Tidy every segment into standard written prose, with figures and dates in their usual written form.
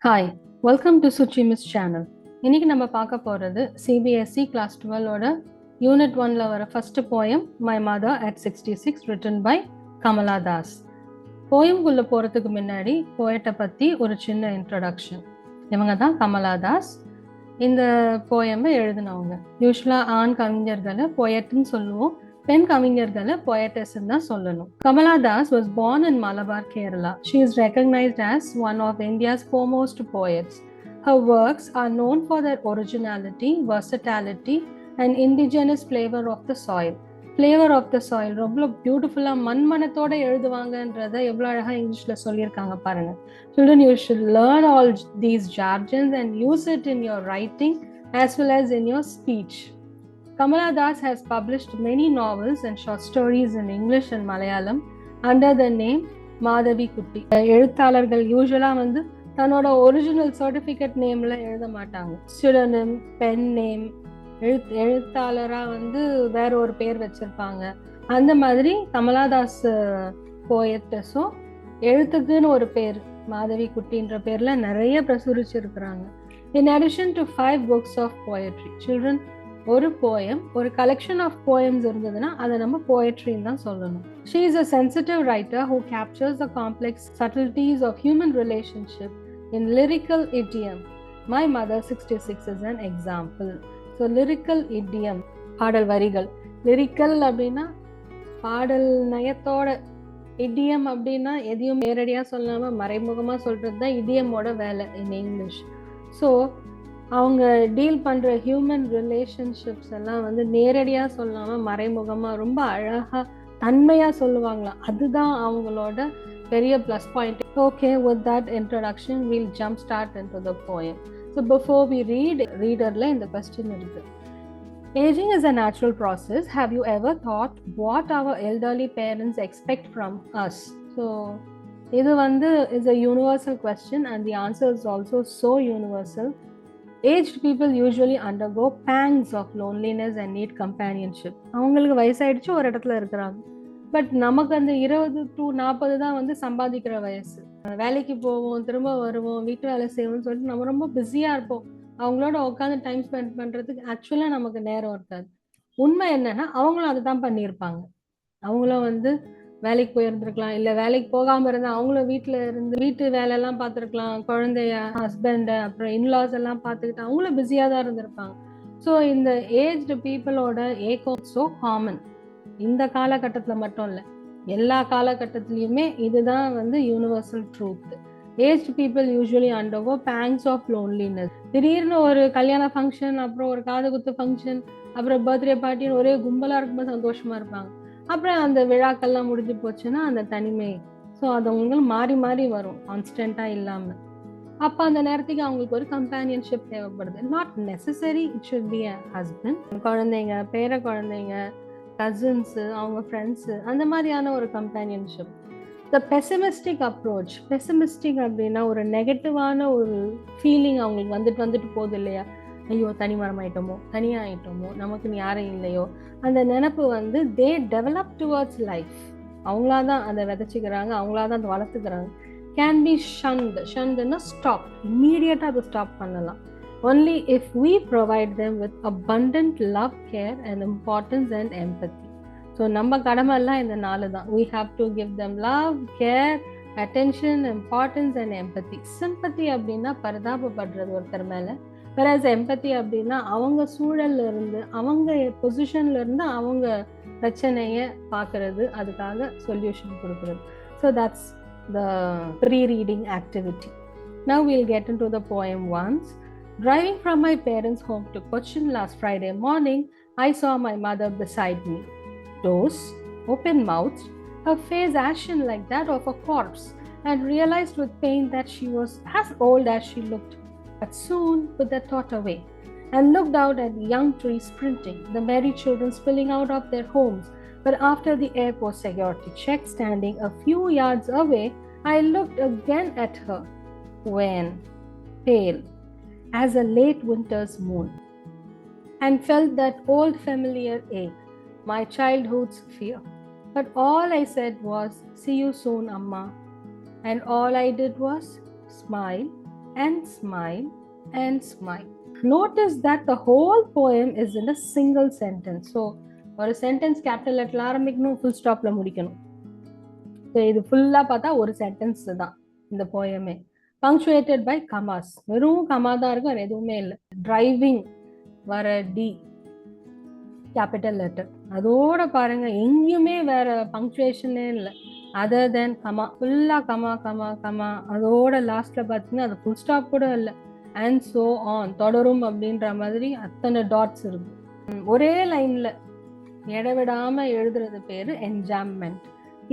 Hi, welcome to Suchi miss channel. இன்னைக்கு நம்ம பார்க்க போகிறது சிபிஎஸ்சி கிளாஸ் 12ஓட யூனிட் 1ல் வர first poem my mother at 66 written by Kamala Das. போயம்குள்ளே போகிறதுக்கு முன்னாடி போயட்டை பற்றி ஒரு சின்ன இன்ட்ரடக்ஷன். இவங்க தான் கமலா தாஸ். இந்த போயமை எழுதினவங்க. யூஸ்வலாக ஆண் கவிஞர்களை போயட்னு சொல்லுவோம், பெண் கவிஞர்களை போயட்டஸ்ன்னு தான் சொல்லணும். Kamala Das was born in Malabar, Kerala. She is recognized as one of India's foremost poets. Her works are known for their originality, versatility, and indigenous flavor of the soil. Flavor of the soil ரொம்ப பியூட்டிஃபுல்லாக மண்மனத்தோட எழுதுவாங்கன்றதை எவ்வளோ அழகாக இங்கிலீஷில் சொல்லியிருக்காங்க பாருங்க. Children, you should learn all these jargons and use it in your writing as well as in your speech. Kamala Das has published many novels and short stories in English and Malayalam under the name Madhavi குட்டி. எழுத்தாளர்கள் யூஸ்வலாக தன்னோட original certificate நேமில் எழுத மாட்டாங்க. சிடோனிம், pen name, எழுத்தாளராக வேற ஒரு பேர் வச்சிருப்பாங்க. அந்த மாதிரி கமலாதாஸ் போயட்டஸும் எழுத்துக்குன்னு ஒரு பேர் மாதவி குட்டின்ற பேரில் நிறைய பிரசுரிச்சிருக்கிறாங்க. In addition to 5 books of poetry, children, ஒரு போயம், ஒரு கலெக்ஷன் ஆஃப் போயம்ஸ் இருந்ததுன்னா அதை நம்ம போயட்ரின்னு தான் சொல்லணும். She is a sensitive writer who captures the complex subtleties of human relationship in lyrical idiom. My Mother 66 is an example. So lyrical idiom, பாடல் வரிகள். Lyrical அப்படின்னா பாடல் நயத்தோட, இடியம் அப்படின்னா எதையும் நேரடியாக சொல்லாமல் மறைமுகமாக சொல்கிறது தான் இடியமோட வேலை இன் இங்கிலீஷ். ஸோ அவங்க டீல் பண்ணுற ஹியூமன் ரிலேஷன்ஷிப்ஸ் எல்லாம் நேரடியாக சொல்லாமல் மறைமுகமாக ரொம்ப அழகாக தன்மையாக சொல்லுவாங்களாம். அதுதான் அவங்களோட பெரிய plus point. Okay, with that introduction we'll jump start into the poem. So before we ரீடரில் இந்த கொஸ்டின் இருக்கு. Aging is a natural process. Have you ever thought what our elderly parents expect from us? So இது is a universal question and the answer is also so universal. Aged people usually undergo pangs of loneliness and need companionship. அவங்களுக்கு வயசாயிடுச்சு, ஒரு இடத்துல இருக்கிறாங்க. But நமக்கு அந்த 20 to 40 தான் சம்பாதிக்கிற வயசு. வேலைக்கு போவோம், திரும்ப வருவோம், வீட்டு வேலை செய்வோம்னு சொல்லிட்டு நம்ம ரொம்ப பிஸியாக இருப்போம். அவங்களோட உட்காந்து டைம் ஸ்பெண்ட் பண்ணுறதுக்கு ஆக்சுவலாக நமக்கு நேரம் இருக்காது. உண்மை என்னன்னா அவங்களும் அதை தான் பண்ணியிருப்பாங்க. அவங்களும் வேலைக்கு போயிருந்துருக்கலாம், இல்லை வேலைக்கு போகாமல் இருந்தால் அவங்களும் வீட்டில் இருந்து வீட்டு வேலையெல்லாம் பார்த்துருக்கலாம், குழந்தைய, ஹஸ்பண்டை, அப்புறம் இன்லாஸ் எல்லாம் பார்த்துக்கிட்டு அவங்களும் பிஸியாக தான் இருந்திருப்பாங்க. ஸோ இந்த ஏஜ்டு பீப்புளோட ஏக்கம் ஸோ காமன். இந்த காலகட்டத்தில் மட்டும் இல்லை, எல்லா காலகட்டத்துலேயுமே இதுதான் universal truth. Aged people usually undergo pangs of loneliness. திடீர்னு ஒரு கல்யாண ஃபங்க்ஷன், அப்புறம் ஒரு காது குத்து ஃபங்க்ஷன், அப்புறம் பர்த்டே பார்ட்டின்னு ஒரே கும்பலாக இருக்கும்போது சந்தோஷமாக இருப்பாங்க. அப்புறம் அந்த விழாக்கள்லாம் முடிஞ்சு போச்சுன்னா அந்த தனிமை. ஸோ அது அவங்களுக்கு மாறி மாறி வரும், கான்ஸ்டண்ட்டாக இல்லாமல். அப்போ அந்த நேரத்துக்கு அவங்களுக்கு ஒரு கம்பேனியன்ஷிப் தேவைப்படுது. Not necessary it should be a husband. குழந்தைங்க, பேர குழந்தைங்க, கசின்ஸு, அவங்க ஃப்ரெண்ட்ஸு, அந்த மாதிரியான ஒரு கம்பேனியன்ஷிப். த பெசிமிஸ்டிக் அப்ரோச். பெசிமிஸ்டிக் அப்படின்னா ஒரு நெகட்டிவான ஒரு ஃபீலிங் அவங்களுக்கு வந்துட்டு போகுது இல்லையா? ஐயோ தனிமரமாயிட்டோமோ, தனியாயிட்டோமோ, நமக்குன்னு யாரும் இல்லையோ, அந்த நினப்பு தே டெவலப் டுவர்ட்ஸ் லைஃப். அவங்களாதான் அதை விதைச்சிக்கிறாங்க, அவங்களாதான் அதை வளர்த்துக்கிறாங்க. Can be shunt. ஷன்ட்னா ஸ்டாப், இம்மீடியட்டாக அதை ஸ்டாப் பண்ணலாம். Only if we provide them with abundant love, care and importance and empathy. So நம்ம கடமைலாம் இந்த 4 தான். we have to give them love, care, attention, importance and empathy. sympathy அப்படின்னா பரிதாபப்படுறது ஒருத்தர் மேலே. whereas empathy அப்படின்னா அவங்க சூழல்ல இருந்து, அவங்க பொசிஷன்ல இருந்து அவங்க பிரச்சனையை பார்க்கறது, அதுக்காக சொல்யூஷன் கொடுக்கறது. So that's the pre-reading activity. Now we'll get into the poem once. Driving from my parents' home to Cochin last Friday morning, I saw my mother beside me. Dozed, open-mouthed, her face ashen like that of a corpse, and realized with pain that she was as old as she looked. But soon put that thought away and looked out at the young trees sprinting, the merry children spilling out of their homes. But after the airport security check standing a few yards away, I looked again at her, wan, pale as a late winter's moon, and felt that old familiar ache, my childhood's fear. But all I said was, "See you soon, Amma." And all I did was smile and smile and smile. Notice that the whole poem is in a single sentence. So ஒரு sentence capital லெட்டர்ல ஆரம்பிக்கணும், full ஸ்டாப்ல முடிக்கணும். So இது ஃபுல்லா பார்த்தா ஒரு sentence தான் இந்த போயமே. பங்க்சுவேட்டட் பை கமாஸ், வெறும் கமா தான் இருக்கும், வேற எதுவுமே இல்லை. டிரைவிங் வர டி கேபிட்டல் லெட்டர், அதோட பாருங்க எங்கேயுமே வேற பங்க்சுவேஷனே இல்லை அதர் தென் கமா, ஃபுல்லா கமா கமா கமா. அதோட லாஸ்ட்ல பார்த்தீங்கன்னா அது ஃபுல் ஸ்டாப் கூட இல்லை. அண்ட் சோ ஆன், தொடரும் அப்படின்ற மாதிரி அத்தனை டாட்ஸ் இருக்கு. ஒரே லைன்ல இடவிடாம எழுதுறது பேரு என்ஜாம்மெண்ட்.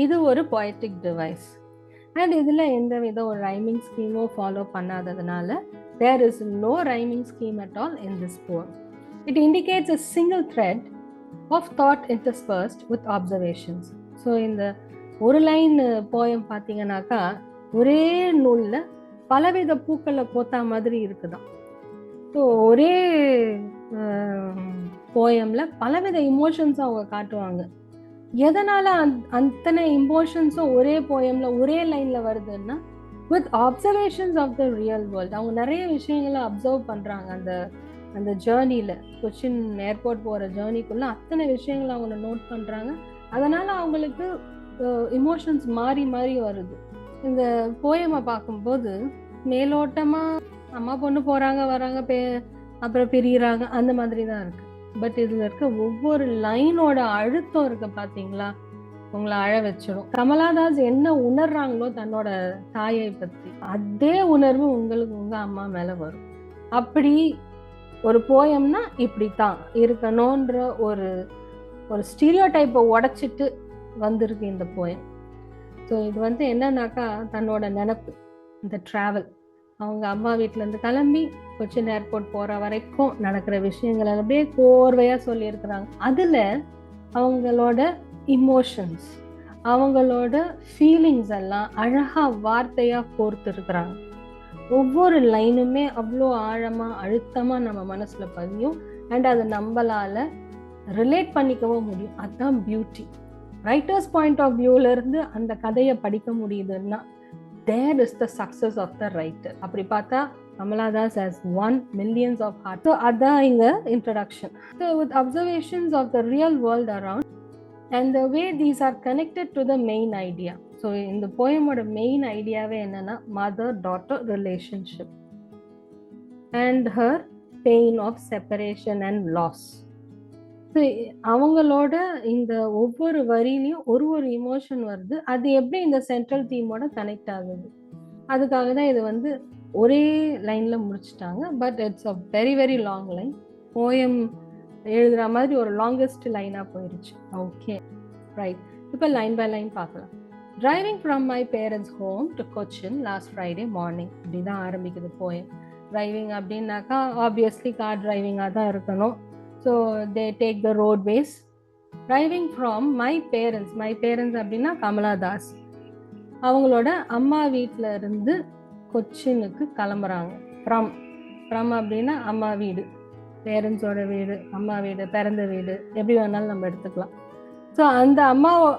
இது ஒரு poetic device. அண்ட் இதுல எந்த வித ஒரு ரைமிங் ஸ்கீமோ ஃபாலோ பண்ணாததுனால there is no rhyming scheme at all in this poem. It indicates a single thread of thought interspersed with observations. So இந்த ஒரு லைன் போயம் பார்த்தீங்கன்னாக்கா ஒரே நூல்ல பலவித பூக்களை கோத்தா மாதிரி இருக்குதான். ஸோ ஒரே போயம்ல பலவித இமோஷன்ஸ் அவங்க காட்டுவாங்க. எதனால அத்தனை இமோஷன்ஸும் ஒரே போயம்ல ஒரே லைன்ல வருதுன்னா with observations of the real world. அவங்க நிறைய விஷயங்களை அப்சர்வ் பண்றாங்க. அந்த ஜேர்னில, கொச்சின் ஏர்போர்ட் போற ஜேர்னிக்குள்ள அத்தனை விஷயங்களை அவங்க நோட் பண்றாங்க. அதனால அவங்களுக்கு இமோஷன்ஸ் மாறி மாறி வருது. இந்த போயமை பார்க்கும்போது மேலோட்டமா அம்மா பொண்ணு போறாங்க வராங்க, அப்புறம் பிரியிறாங்க, அந்த மாதிரி தான் இருக்கு. பட் இதுல இருக்க ஒவ்வொரு லைனோட அழுத்தம் இருக்கு பாத்தீங்களா, உங்களை அழ வச்சிடும். கமலாதாஸ் என்ன உணர்றாங்களோ தன்னோட தாயை பத்தி, அதே உணர்வு உங்களுக்கு உங்க அம்மா மேல வரும். அப்படி ஒரு போயம்னா இப்படித்தான் இருக்கணும்ன்ற ஒரு ஸ்டீரியோ டைப்பை உடைச்சிட்டு வந்திருக்கு இந்த போயம். ஸோ இது என்னன்னாக்கா தன்னோட நினப்பு, இந்த டிராவல், அவங்க அம்மா வீட்டிலேருந்து கிளம்பி கொச்சின் ஏர்போர்ட் போகிற வரைக்கும் நடக்கிற விஷயங்கள் அப்படியே கோர்வையாக சொல்லியிருக்கிறாங்க. அதில் அவங்களோட இமோஷன்ஸ், அவங்களோட ஃபீலிங்ஸ் எல்லாம் அழகாக வார்த்தையாக கோர்த்துருக்குறாங்க. ஒவ்வொரு லைனுமே அவ்வளோ ஆழமாக அழுத்தமாக நம்ம மனசில் பதியும். அண்ட் அதை நம்மளால் ரிலேட் பண்ணிக்கவும் முடியும். அதுதான் பியூட்டி. ரைட்டர்ஸ் பாயிண்ட் ஆஃப் வியூலேருந்து அந்த கதையை படிக்க முடியுதுன்னா there is the success of the writer. அப்படி பார்த்தா Kamaladas has won millions of hearts. So அதான் இங்க introduction. So with observations of the real world around and the way these are connected to the main idea. So இந்த போயமோட main ஐடியாவே என்னன்னா mother daughter relationship and her pain of separation and loss. அவங்களோட இந்த ஒவ்வொரு வரியிலையும் ஒரு emotion வருது. அது எப்படி இந்த சென்ட்ரல் தீமோட கனெக்ட் ஆகுது, அதுக்காக தான் இது ஒரே லைன்ல முடிச்சுட்டாங்க. But it's a very very long line. Poem எழுதுற மாதிரி ஒரு லாங்கஸ்ட் லைனா போயிடுச்சு. ஓகே ரைட், இப்போ லைன் பை லைன் பார்க்கலாம். Driving from my parents home to Cochin last Friday morning, இப்படிதான் ஆரம்பிக்குது போயம். டிரைவிங் அப்படின்னாக்கா ஆப்வியஸ்லி கார் டிரைவிங்காக தான் இருக்கணும். So they take the roadways. Driving from my parents அப்படின்னா கமலாதாஸ் அவங்களோட அம்மா வீட்டில் இருந்து கொச்சினுக்கு கிளம்புறாங்க. ஃப்ரம் அப்படின்னா அம்மா வீடு, பேரண்ட்ஸோட வீடு, அம்மா வீடு, பிறந்த வீடு, எப்படி வேணாலும் நம்ம எடுத்துக்கலாம். ஸோ அந்த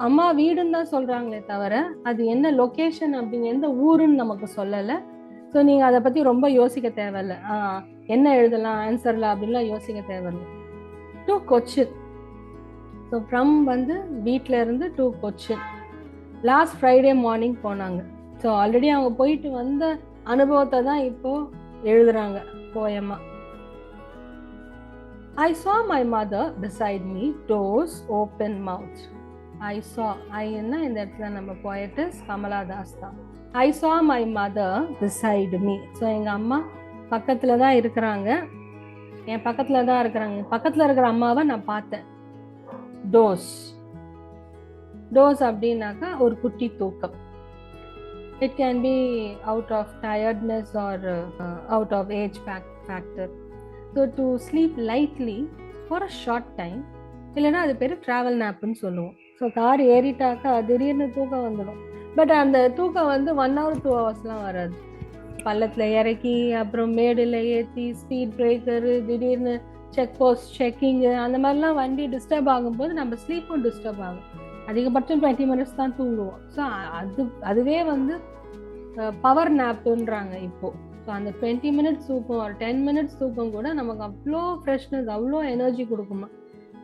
அம்மா வீடுன்னு தான் சொல்கிறாங்களே தவிர அது என்ன லொக்கேஷன் அப்படின்னு எந்த ஊருன்னு நமக்கு சொல்லலை. ஸோ நீங்கள் அதை பற்றி ரொம்ப யோசிக்க தேவையில்லை. என்ன எழுதலாம் ஆன்சரில் அப்படின்லாம் யோசிக்க தேவையில்லை. டு கொச்சின். ஸோ ஃப்ரம் வீட்டில் இருந்து to Cochin last Friday morning போனாங்க. ஸோ ஆல்ரெடி அவங்க போயிட்டு வந்த அனுபவத்தை தான் இப்போ எழுதுறாங்க போயமா. I saw my mother beside me, doors open mouth. I saw, ஐன்னா இந்த இடத்துல நம்ம போயட்டஸ் கமலாதாஸ் தான். I saw my mother beside me. So எங்கள் அம்மா பக்கத்தில் தான் இருக்கிறாங்க, என் பக்கத்தில் தான் இருக்கிறாங்க. பக்கத்தில் இருக்கிற அம்மாவை நான் பார்த்தேன். டோஸ் அப்படின்னாக்கா ஒரு குட்டி தூக்கம். It can be out of tiredness or out of age factor. So to sleep lightly for a short time, இல்லைன்னா அது பேர் ட்ராவல் நேப்புன்னு சொல்லுவோம். ஸோ கார் ஏறிட்டாக்கா திடீர்னு தூக்கம் வந்துடும். பட் அந்த தூக்கம் 1 hour 2 hours வராது. பள்ளத்தில் இறக்கி அப்புறம் மேடில் ஏற்றி ஸ்பீட் பிரேக்கரு, திடீர்னு செக் போஸ்ட் செக்கிங்கு, அந்த மாதிரிலாம் வண்டி டிஸ்டர்ப் ஆகும்போது நம்ம ஸ்லீப்பும் டிஸ்டர்ப் ஆகும். அதிகபட்சம் 20 minutes தான் தூங்குவோம். ஸோ அதுவே பவர் நேப்புன்றாங்க இப்போ. ஸோ அந்த 20 மினிட்ஸ் தூக்கம் ஒரு 10 மினிட்ஸ் தூக்கம் கூட நமக்கு அவ்வளோ ஃப்ரெஷ்னஸ், அவ்வளோ எனர்ஜி கொடுக்குமா.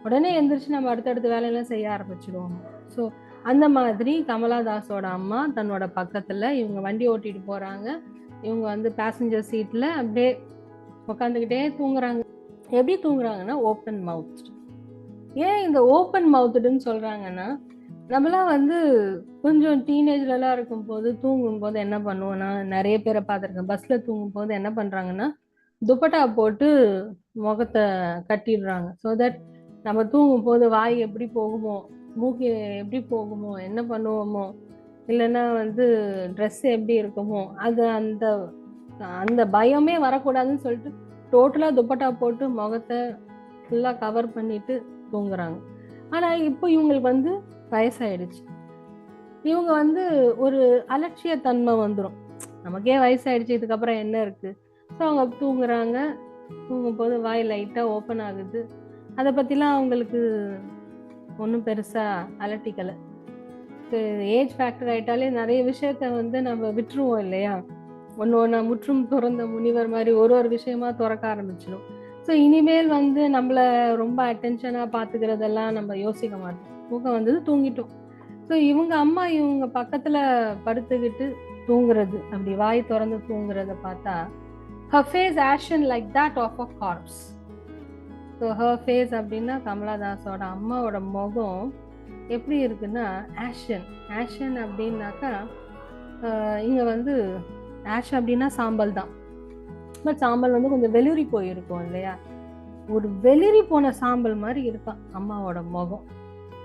உடனே எந்திரிச்சு நம்ம அடுத்தடுத்த வேலையெல்லாம் செய்ய ஆரம்பிச்சிடுவோம். ஸோ அந்த மாதிரி கமலாதாஸோட அம்மா தன்னோட பக்கத்தில் இவங்க வண்டி ஓட்டிட்டு போகிறாங்க. இவங்க வந்து பேசஞ்சர் சீட்டில் அப்படியே உட்காந்துக்கிட்டே தூங்குறாங்க. எப்படி தூங்குறாங்கன்னா ஓப்பன் மவுத். ஏன் இந்த ஓப்பன் மவுத்துன்னு சொல்கிறாங்கன்னா, நம்மளாம் வந்து கொஞ்சம் டீனேஜ்லலாம் இருக்கும்போது தூங்கும்போது என்ன பண்ணுவோம்னா, நிறைய பேரை பார்த்துருக்கேன். பஸ்ஸில் தூங்கும்போது என்ன பண்ணுறாங்கன்னா, துப்பட்டா போட்டு முகத்தை கட்டிடுறாங்க. ஸோ தட் நம்ம தூங்கும்போது வாய் எப்படி போகுமோ, மூக்கு எப்படி போகுமோ, என்ன பண்ணுவோமோ, இல்லைன்னா வந்து ட்ரெஸ் எப்படி இருக்குமோ, அது அந்த அந்த பயமே வரக்கூடாதுன்னு சொல்லிட்டு டோட்டலாக துப்பட்டா போட்டு முகத்தை ஃபுல்லாக கவர் பண்ணிட்டு தூங்குறாங்க. ஆனால் இப்போ இவங்களுக்கு வந்து வயசாயிடுச்சு. இவங்க வந்து ஒரு அலட்சியத்தன்மை வந்துடும். நமக்கே வயசாயிடுச்சு, இதுக்கப்புறம் என்ன இருக்குது. ஸோ அவங்க தூங்குறாங்க. தூங்கும்போது வாய் லைட்டாக ஓப்பன் ஆகுது. அதை பற்றிலாம் அவங்களுக்கு ஒன்றும் பெருசாக அலட்டிக்கலை. ஏஜ் ஃபேக்டர் ஆகிட்டாலே நிறைய விஷயத்த வந்து நம்ம விட்டுருவோம் இல்லையா. ஒன்று ஒன்றா முற்றும் துறந்த முனிவர் மாதிரி ஒரு விஷயமா துறக்க ஆரம்பிச்சிடும். ஸோ இனிமேல் வந்து நம்மளை ரொம்ப அட்டென்ஷனாக பார்த்துக்கிறதெல்லாம் நம்ம யோசிக்க மாட்டோம். தூக்கம் வந்தது, தூங்கிட்டோம். ஸோ இவங்க அம்மா இவங்க பக்கத்தில் படுத்துக்கிட்டு தூங்குறது, அப்படி வாய் திறந்து தூங்குறத பார்த்தா her face ashen like that of a corpse. So her face அப்படின்னா கமலாதாஸோட அம்மாவோட முகம் எப்படி இருக்குன்னா ஆஷன். ஆஷன் அப்படின்னாக்கா இங்கே வந்து ஆஷ் அப்படின்னா சாம்பல் தான். பட் சாம்பல் வந்து கொஞ்சம் வெளிரி போயிருக்கும் இல்லையா, ஒரு வெளிரி போன சாம்பல் மாதிரி இருக்கான் அம்மாவோட முகம்.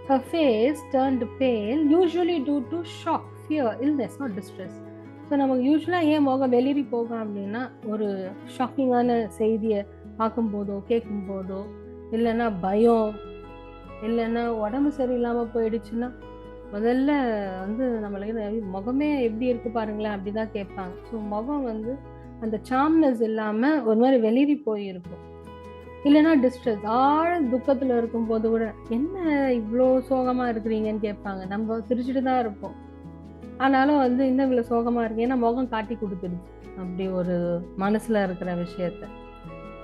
Her face turned pale, usually due to shock, fear, illness or distress. So நமக்கு யூஸ்வலாக ஏன் முகம் வெளிரி போகும் அப்படின்னா, ஒரு ஷாக்கிங்கான செய்தியை பார்க்கும்போதோ கேட்கும்போதோ, இல்லைன்னா பயம், இல்லைன்னா உடம்பு சரியில்லாமல் போயிடுச்சுன்னா முதல்ல வந்து நம்மளுக்கு முகமே எப்படி இருக்கு பாருங்களேன் அப்படிதான் கேட்பாங்க. ஸோ முகம் வந்து அந்த சாம்னஸ் இல்லாமல் ஒரு மாதிரி வெளிரி போயிருக்கும். இல்லைன்னா டிஸ்ட்ரெஸ், ஆழ துக்கத்தில் இருக்கும்போது கூட என்ன இவ்வளோ சோகமாக இருக்கிறீங்கன்னு கேட்பாங்க. நம்ம சிரிச்சுட்டு தான் இருப்போம், ஆனாலும் வந்து இன்னும் இவ்வளோ சோகமாக இருக்கு, ஏன்னா முகம் காட்டி கொடுத்துடுது அப்படி ஒரு மனசில் இருக்கிற விஷயத்த.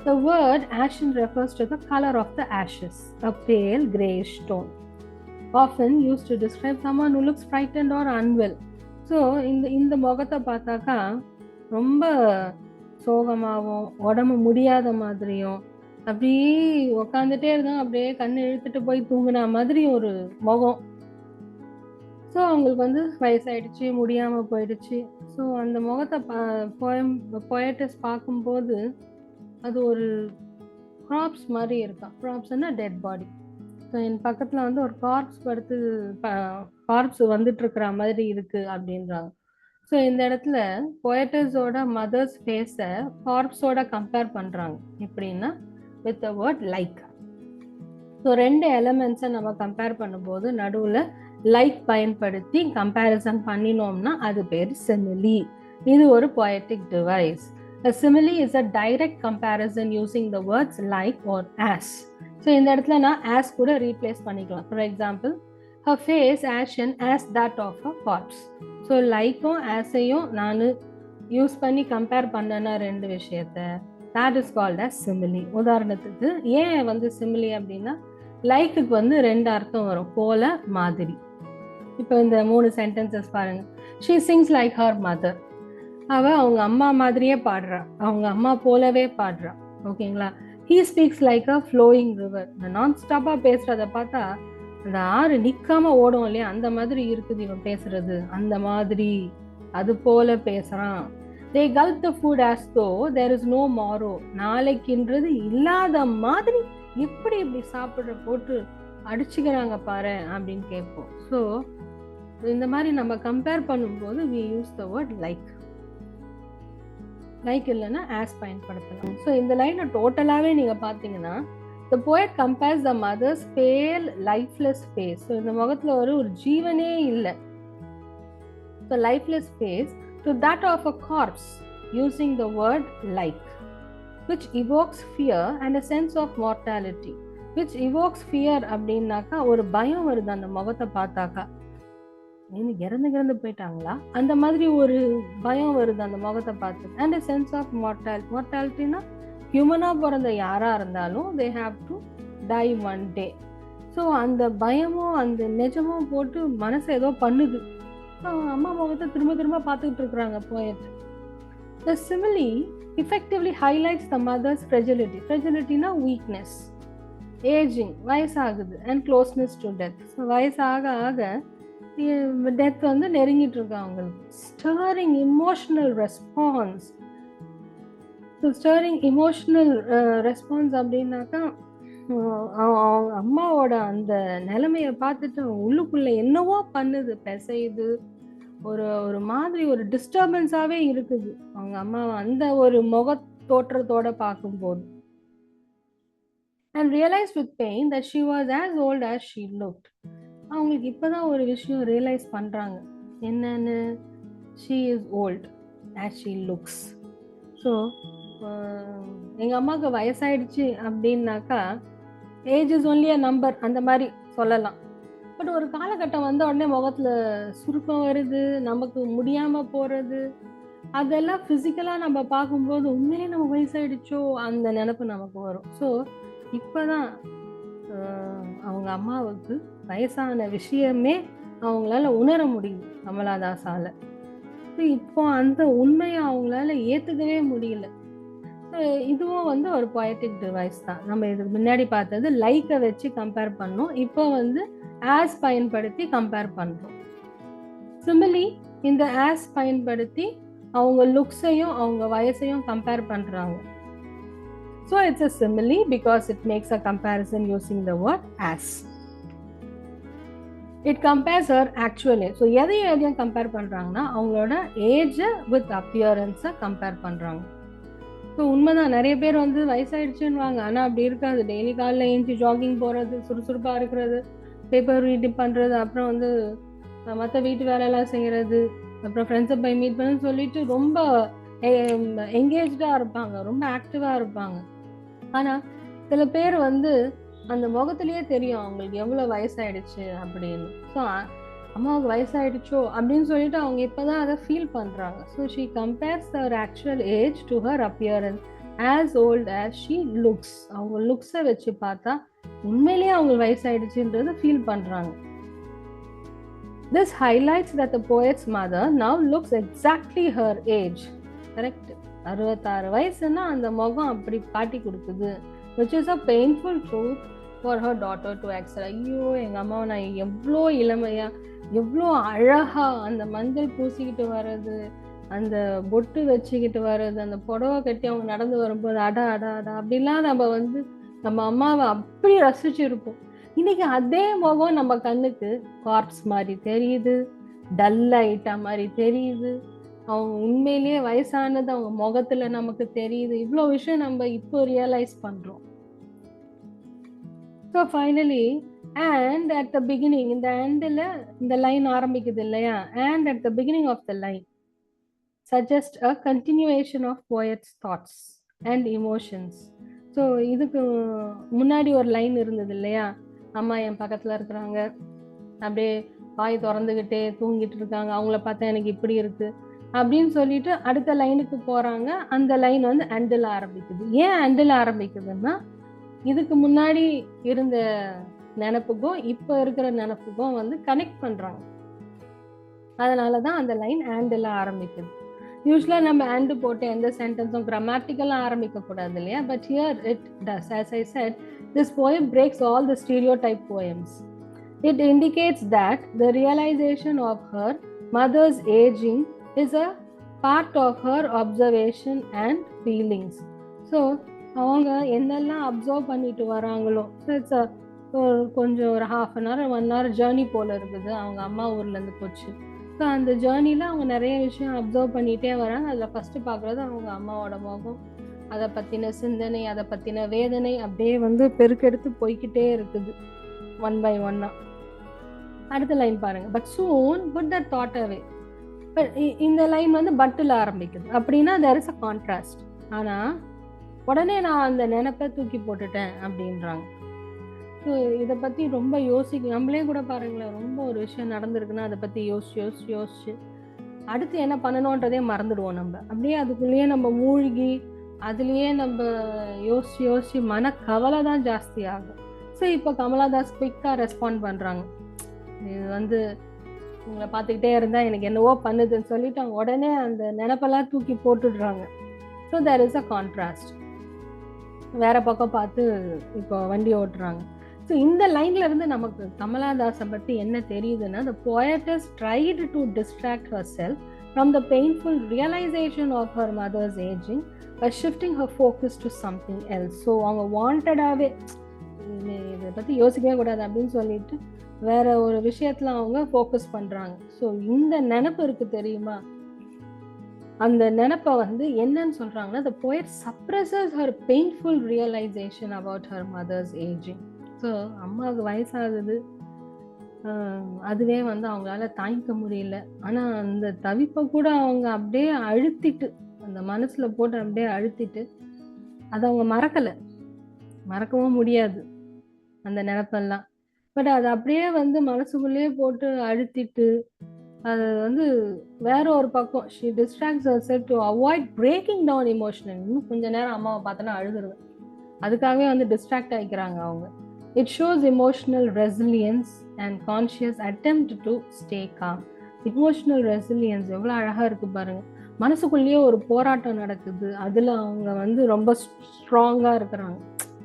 The word ashen refers to the color of the ashes, a pale grayish tone, often used to describe someone who looks frightened or unwell. So இந்த முகத்தை பார்த்தாக்கா ரொம்ப சோகமாகவும் உடம்பு முடியாத மாதிரியும், அப்படியே உக்காந்துட்டே இருந்தாங்க, அப்படியே கண்ணு இழுத்துட்டு போய் தூங்குன மாதிரி ஒரு முகம். ஸோ அவங்களுக்கு வந்து வயசாயிடுச்சு, முடியாமல் போயிடுச்சு. ஸோ அந்த முகத்தை போயட்டஸ் பார்க்கும்போது அது ஒரு கார்ப்ஸ் மாதிரி இருக்கான். கார்ப்ஸ்னா டெட் பாடி. ஸோ என் பக்கத்தில் வந்து ஒரு கார்ப்ஸ் படுத்து கார்ப்ஸ் வந்துட்டு இருக்கிற மாதிரி இருக்கு அப்படின்றாங்க. ஸோ இந்த இடத்துல போயட்டஸோட மதர்ஸ் ஃபேஸை கார்ப்ஸோட கம்பேர் பண்ணுறாங்க. எப்படின்னா with a word like. So ரெண்டு எலமெண்ட்ஸை நம்ம கம்பேர் பண்ணும்போது நடுவில் லைக் பயன்படுத்தி கம்பேரிசன் பண்ணினோம்னா அது பேர் சிமிலி. இது ஒரு poetic device. A simile is a direct comparison using the words like or as. So இந்த இடத்துல நான் as கூட ரீப்ளேஸ் பண்ணிக்கலாம். For example, her face ashen as that of a corpse. So லைக்கும் ஆஸையும் நான் யூஸ் பண்ணி கம்பேர் பண்ணனா ரெண்டு விஷயத்த, that is called as simile. உதாரணத்துக்கு ஏன் வந்து சிமிலி அப்படின்னா, லைக்குக்கு வந்து ரெண்டு அர்த்தம் வரும், போல மாதிரி. இப்போ இந்த 3 சென்டென்சஸ் பாருங்க. she sings like her mother. அவங்க அம்மா மாதிரியே பாடுறா, அவங்க அம்மா போலவே பாடுறா. ஓகேங்களா. he speaks like a flowing river. நான் ஸ்டாப்பா பேசுறத பார்த்தா அந்த ஆறு நிக்காம ஓடும் இல்லையா, அந்த மாதிரி இருக்குது இவன் பேசுறது, அந்த மாதிரி அது போல பேசுறான். they gulp the food as though there is no tomorrow. நாளைக்குன்றது இல்லாத மாதிரி எப்படி இப்படி சாப்பிட்ற போட்டு அடிச்சுக்கிறாங்க பாரு அப்படின்னு கேட்போம். ஸோ இந்த மாதிரி நம்ம கம்பேர் பண்ணும்போது we use the word like. Like இல்லைன்னா ஆஸ் பயன்படுத்தலாம். ஸோ இந்த லைனை டோட்டலாகவே நீங்கள் பார்த்தீங்கன்னா, the poet compares the mother's pale lifeless face. So இந்த முகத்தில் ஒரு ஜீவனே இல்லை, so lifeless face, to that of a corpse using the word like, which evokes fear and a sense of mortality. which evokes fear அப்படின்னாக்கா ஒரு பயம் வருது அந்த முகத்தை பார்த்தாக்கா. இறந்து போயிட்டாங்களா, அந்த மாதிரி ஒரு பயம் வருது அந்த முகத்தை பார்த்து. அண்ட் a sense of mortalityனா ஹியூமனா பிறந்த யாரா இருந்தாலும் they have to die one day. So அந்த பயமும் அந்த நிஜமும் போட்டு மனசை ஏதோ பண்ணுது. அம்மா முகத்தை திரும்ப திரும்ப பார்த்துக்கிட்டு இருக்கிறாங்க poet. The simile effectively highlights the mother's fragility. Fragilityனா weakness, aging, வயசாகுது, and closeness to death. So வயசாக ஆக டெத் வந்து நெருங்கிட்டு இருக்கு அவங்களுக்கு. Steering emotional response. Steering emotional response அப்படின்னாக்கா அம்மாவோட அந்த நிலைமைய பார்த்துட்டு உள்ளுக்குள்ள என்னவோ பண்ணுது, பிசையுது, ஒரு மாதிரி ஒரு டிஸ்டர்பன்ஸாவே இருக்குது அவங்க அம்மா அந்த ஒரு முக தோற்றத்தோட பார்க்கும்போது. And realized with pain that she was as old as she looked. அவங்களுக்கு இப்பதான் ஒரு விஷயம் ரியலைஸ் பண்றாங்க, என்னன்னு, she is old as she looks. So எங்க அம்மாவுக்கு வயசாயிடுச்சு அப்படின்னாக்கா age is only a number அந்த மாதிரி சொல்லலாம். பட் ஒரு காலகட்டம் வந்த உடனே முகத்துல சுருக்கம் வருது, நமக்கு முடியாம போறது, அதெல்லாம் பிசிக்கலா நம்ம பார்க்கும்போது உண்மையிலே நம்ம வயசாயிடுச்சோ அந்த நினைப்பு நமக்கு வரும். ஸோ இப்பதான் அவங்க அம்மாவுக்கு வயசான விஷயமே அவங்களால உணர முடியுது கமலாதாசால. இப்போ அந்த உண்மையை அவங்களால ஏத்துக்கவே முடியல. இதுவும் வந்து ஒரு பொயட்டிக் டிவைஸ் தான். நம்ம இதுக்கு முன்னாடி பார்த்தது லைக்கை வச்சு கம்பேர் பண்ணோம், இப்போ வந்து ஆஸ் பயன்படுத்தி கம்பேர் பண்றோம். சிமிலி இந்த ஆஸ் பயன்படுத்தி அவங்க லுக்ஸையும் அவங்க வயசையும் கம்பேர் பண்றாங்க. So it's a simile because it makes a comparison using the word as. It compares her actual age. So எதையும் கம்பேர் பண்றாங்கன்னா அவங்களோட ஏஜ் வித் அப்பியரன்ஸை கம்பேர் பண்றாங்க. ஸோ உண்மைதான், நிறைய பேர் வந்து வயசாயிடுச்சுன்னுவாங்க, ஆனால் அப்படி இருக்காது. டெய்லி காலைல ஏஞ்சி ஜாகிங் போகிறது, சுறுசுறுப்பாக இருக்கிறது, பேப்பர் ரீடிங் பண்ணுறது, அப்புறம் வந்து மற்ற வீட்டு வேலையெல்லாம் செய்கிறது, அப்புறம் ஃப்ரெண்ட்ஸை போய் மீட் பண்ணுன்னு சொல்லிட்டு ரொம்ப என்கேஜாக இருப்பாங்க, ரொம்ப ஆக்டிவாக இருப்பாங்க. ஆனால் சில பேர் வந்து அந்த முகத்திலேயே தெரியும் அவங்களுக்கு எவ்வளோ வயசாயிடுச்சு அப்படின்னு. ஸோ அம்மாவுக்கு வயசாயிடுச்சோ அப்படின்னு சொல்லிட்டு அவங்க இப்போதான் அதை ஃபீல் பண்ணுறாங்க. So she compares her actual age to her appearance as volt as she looks. அவங்க லுக்ஸை வச்சு பார்த்தா உண்மையிலேயே அவங்க வயசாயிடுச்சுன்றது ஃபீல் பண்ணுறாங்க. This highlights that the poet's mother now looks exactly her age. Correct? 66 வயசுன்னா அந்த முகம் அப்படி காட்டி கொடுக்குது. Which is a painful truth for her daughter to accept. ஐயோ, எங்க அம்மாவை நான் எவ்வளோ இளமையா எவ்வளோ அழகா அந்த மஞ்சள் பூசிக்கிட்டு வர்றது, அந்த பொட்டு வச்சுக்கிட்டு வர்றது, அந்த புடவை கட்டி அவங்க நடந்து வரும்போது அடா அடா அடா அப்படிலாம் நம்ம வந்து நம்ம அம்மாவை அப்படி ரசிச்சிருப்போம். இன்னைக்கு அதே முகம் நம்ம கண்ணுக்கு கார்ப்ஸ் மாதிரி தெரியுது, டல் ஐட்டா மாதிரி தெரியுது. அவங்க உண்மையிலேயே வயசானது அவங்க முகத்துல நமக்கு தெரியுது. இவ்வளோ விஷயம் நம்ம இப்போ ரியலைஸ் பண்றோம். So finally and at the beginning, இந்த எண்டில் இந்த லைன் ஆரம்பிக்குது இல்லையா, and at the beginning of the line suggest a continuation of poet's thoughts and emotions. So இதுக்கு முன்னாடி ஒரு லைன் இருந்தது இல்லையா, அம்மா என் பக்கத்தில் இருக்கிறாங்க, அப்படியே வாய் திறந்துக்கிட்டே தூங்கிட்டு இருக்காங்க, அவங்கள பார்த்தா எனக்கு இப்படி இருக்கு அப்படின்னு சொல்லிட்டு அடுத்த லைனுக்கு போகிறாங்க. அந்த லைன் வந்து அண்டில் ஆரம்பிக்குது. ஏன் அண்டில் ஆரம்பிக்குதுன்னா இதுக்கு முன்னாடி இருந்த நினப்புக்கும் இப்போ இருக்கிற நினப்புக்கும் வந்து கனெக்ட் பண்ணுறாங்க. அதனால தான் அந்த லைன் அண்டில் ஆரம்பிக்குது. யூஸ்வலாக நம்ம அண்டு போட்டு எந்த சென்டென்ஸும் கிராமட்டிக்கலாக ஆரம்பிக்கக்கூடாது இல்லையா, but here it does. As I set, this poem breaks all the stereotype poems. It indicates that the realization of her mother's aging is a part of her observation and feelings. So அவங்க என்னெல்லாம் observe பண்ணிட்டு வராங்களோ, it's கொஞ்சம் ஒரு 1/2 hour 1 hour journey போல் இருக்குது அவங்க அம்மா ஊர்லேருந்து போச்சு. ஸோ அந்த ஜேர்னியில் அவங்க நிறைய விஷயம் அப்சர்வ் பண்ணிகிட்டே வராங்க. அதில் ஃபஸ்ட்டு பார்க்குறது அவங்க அம்மாவோட முகம், அதை பற்றின சிந்தனை, அதை பற்றின வேதனை அப்படியே வந்து பெருக்கெடுத்து போய்கிட்டே இருக்குது ஒன் பை ஒன்னாக. அடுத்த லைன் பாருங்க, but soon put that thought away. But இந்த லைன் வந்து பட்டில் ஆரம்பிக்குது அப்படின்னா தேர் இஸ் அ கான்ட்ராஸ்ட். ஆனால் உடனே நான் அந்த நினைப்பை தூக்கி போட்டுட்டேன் அப்படின்றாங்க. ஸோ இதை பற்றி ரொம்ப நம்மளே கூட பாருங்களேன், ரொம்ப ஒரு விஷயம் நடந்திருக்குன்னா அதை பற்றி யோசிச்சு அடுத்து என்ன பண்ணணுன்றதே மறந்துடுவோம். நம்ம அப்படியே அதுக்குள்ளேயே நம்ம மூழ்கி அதுலேயே நம்ம யோசிச்சு மனக்கவலை தான் ஜாஸ்தி ஆகும். ஸோ இப்போ கமலாதாஸ் குயிக்காக ரெஸ்பாண்ட் பண்ணுறாங்க. இது வந்து உங்களை பார்த்துக்கிட்டே இருந்தால் எனக்கு என்னவோ பண்ணுதுன்னு சொல்லிட்டு அவங்க உடனே அந்த நினப்பெல்லாம் தூக்கி போட்டுடுறாங்க. So there is a contrast. வேற பக்கம் பார்த்து இப்போ வண்டி ஓட்டுறாங்க. ஸோ இந்த லைன்ல இருந்து நமக்கு கமலாதாஸை பற்றி என்ன தெரியுதுன்னா, the poetess tried to distract herself from the painful realization of her mother's aging by shifting her focus to something else. So அவங்க வாண்டடாகவே இதை பற்றி யோசிக்கவே கூடாது அப்படின்னு சொல்லிட்டு வேற ஒரு விஷயத்துல அவங்க ஃபோக்கஸ் பண்றாங்க. ஸோ இந்த நினைப்பு இருக்கு தெரியுமா, அந்த நினைப்பை வந்து என்னன்னு சொல்றாங்கன்னா, the poet suppresses her painful realization about her mother's aging. So அம்மாவுக்கு வயசாகுது, அதுவே வந்து அவங்களால தாங்கிக்க முடியல. ஆனா அந்த தவிப்பை கூட அவங்க அப்படியே அழுத்திட்டு, அந்த மனசுல போட்டு அப்படியே அழுத்திட்டு அதை அவங்க மறக்கவும் முடியாது அந்த நினைப்பெல்லாம். பட் அது அப்படியே வந்து மனசுக்குள்ளேயே போட்டு அழுத்திட்டு அது வந்து வேற ஒரு பக்கம் she distracts herself to avoid breaking down emotionally. இன்னும் கொஞ்ச நேரம் அம்மாவை பார்த்தோன்னா அழுதுருவேன், அதுக்காகவே வந்து டிஸ்ட்ராக்ட் ஆகிக்கிறாங்க அவங்க. It shows emotional resilience and conscious attempt to stay calm. Emotional resilience எவ்வளோ அழகா இருக்கு பாருங்க. மனசுக்குள்ளேயே ஒரு போராட்டம் நடக்குது, அதுல அவங்க வந்து ரொம்ப ஸ்ட்ராங்கா இருக்கிறாங்க.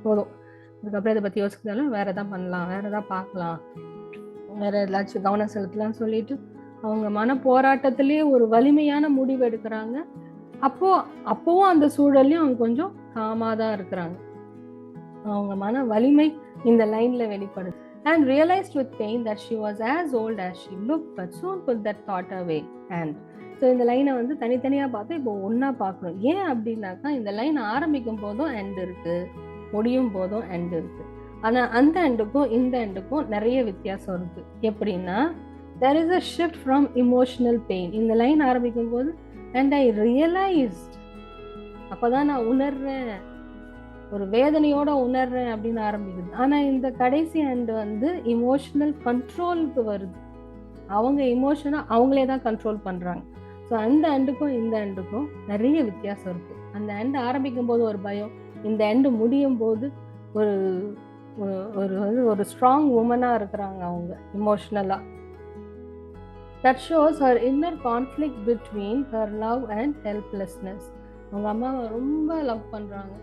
போதும், அதுக்கப்புறம் இதை பத்தி யோசிக்கிறதாலும் வேற எதாவது பண்ணலாம், வேற எதாவது பார்க்கலாம், வேற ஏதாச்சும் கவனம் செலுத்தலாம்னு சொல்லிட்டு அவங்க மன போராட்டத்திலேயே ஒரு வலிமையான முடிவு எடுக்கிறாங்க. அப்போவும் அந்த சூழல்லையும் அவங்க கொஞ்சம் காமாதான் இருக்கிறாங்க. அவங்க மன வலிமை இந்த லைன்ல வெளிப்படுது. And realized with pain that she was as old as she looked, but soon put that thought away. And so இந்த லைனை வந்து தனித்தனியா பார்த்து இப்போ ஒன்னா பார்க்கணும். ஏன் அப்படின்னாக்கா, இந்த லைன் ஆரம்பிக்கும் போதும் எண்ட் இருக்கு, முடியும் போதும் எண்ட் இருக்கு. ஆனா அந்த எண்டுக்கும் இந்த எண்டுக்கும் நிறைய வித்தியாசம் இருக்கு. எப்படின்னா, there is a shift from emotional pain. இந்த லைன் ஆரம்பிக்கும் போது and I realized, அப்பதான் நான் உணர்றேன், ஒரு வேதனையோட உணர்றேன் அப்படின்னு ஆரம்பிக்குது. ஆனா இந்த கடைசி எண்ட் வந்து இமோஷனல் கண்ட்ரோலுக்கு வருது. அவங்க இமோஷனை அவங்களே தான் கண்ட்ரோல் பண்றாங்க. ஸோ அந்த எண்டுக்கும் இந்த எண்டுக்கும் நிறைய வித்தியாசம் இருக்கு. அந்த எண்டு ஆரம்பிக்கும் போது ஒரு பயம், இந்த எண்டு முடியும் போது ஒரு ஒரு ஸ்ட்ராங் உமனா இருக்கிறாங்க அவங்க இமோஷனலா. That shows her inner conflict between her love and helplessness. அவங்க அம்மாவை ரொம்ப லவ் பண்றாங்க,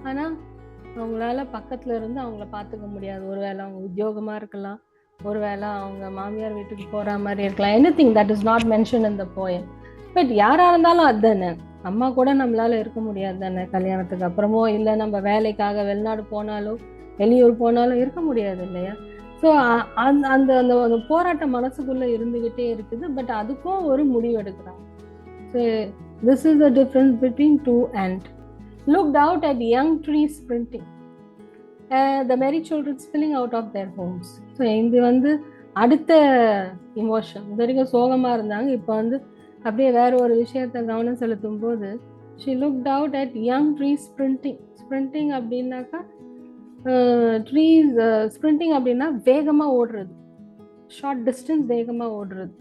ஆனா அவங்களால பக்கத்துல இருந்து அவங்கள பார்த்துக்க முடியாது. ஒருவேளை அவங்க உத்தியோகமா இருக்கலாம், ஒருவேளை அவங்க மாமியார் வீட்டுக்கு போற மாதிரி இருக்கலாம். Anything that is not mention in the poem. But யாரா இருந்தாலும் அதுதானே, அம்மா கூட நம்மளால இருக்க முடியாது தானே கல்யாணத்துக்கு அப்புறமோ, இல்லை நம்ம வேலைக்காக வெளிநாடு போனாலோ வெளியூர் போனாலும் இருக்க முடியாது இல்லையா? ஸோ அந்த அந்த போராட்டம் மனசுக்குள்ள இருந்துகிட்டே இருக்குது. பட் அதுக்கும் ஒரு முடிவு எடுக்கிறாங்க. So this is the difference between two and looked out at young trees sprinting, the merry children spilling out of their homes. So இது வந்து அடுத்த இமோஷன். இது வரைக்கும் சோகமா இருந்தாங்க, இப்போ வந்து அப்படியே வேற ஒரு விஷயத்த கவனம் செலுத்தும் போது she looked out at young trees sprinting அப்படின்னாக்கா ட்ரீஸ் ஸ்ப்ரிண்டிங் அப்படின்னா வேகமா ஓடுறது, ஷார்ட் டிஸ்டன்ஸ் வேகமா ஓடுறது.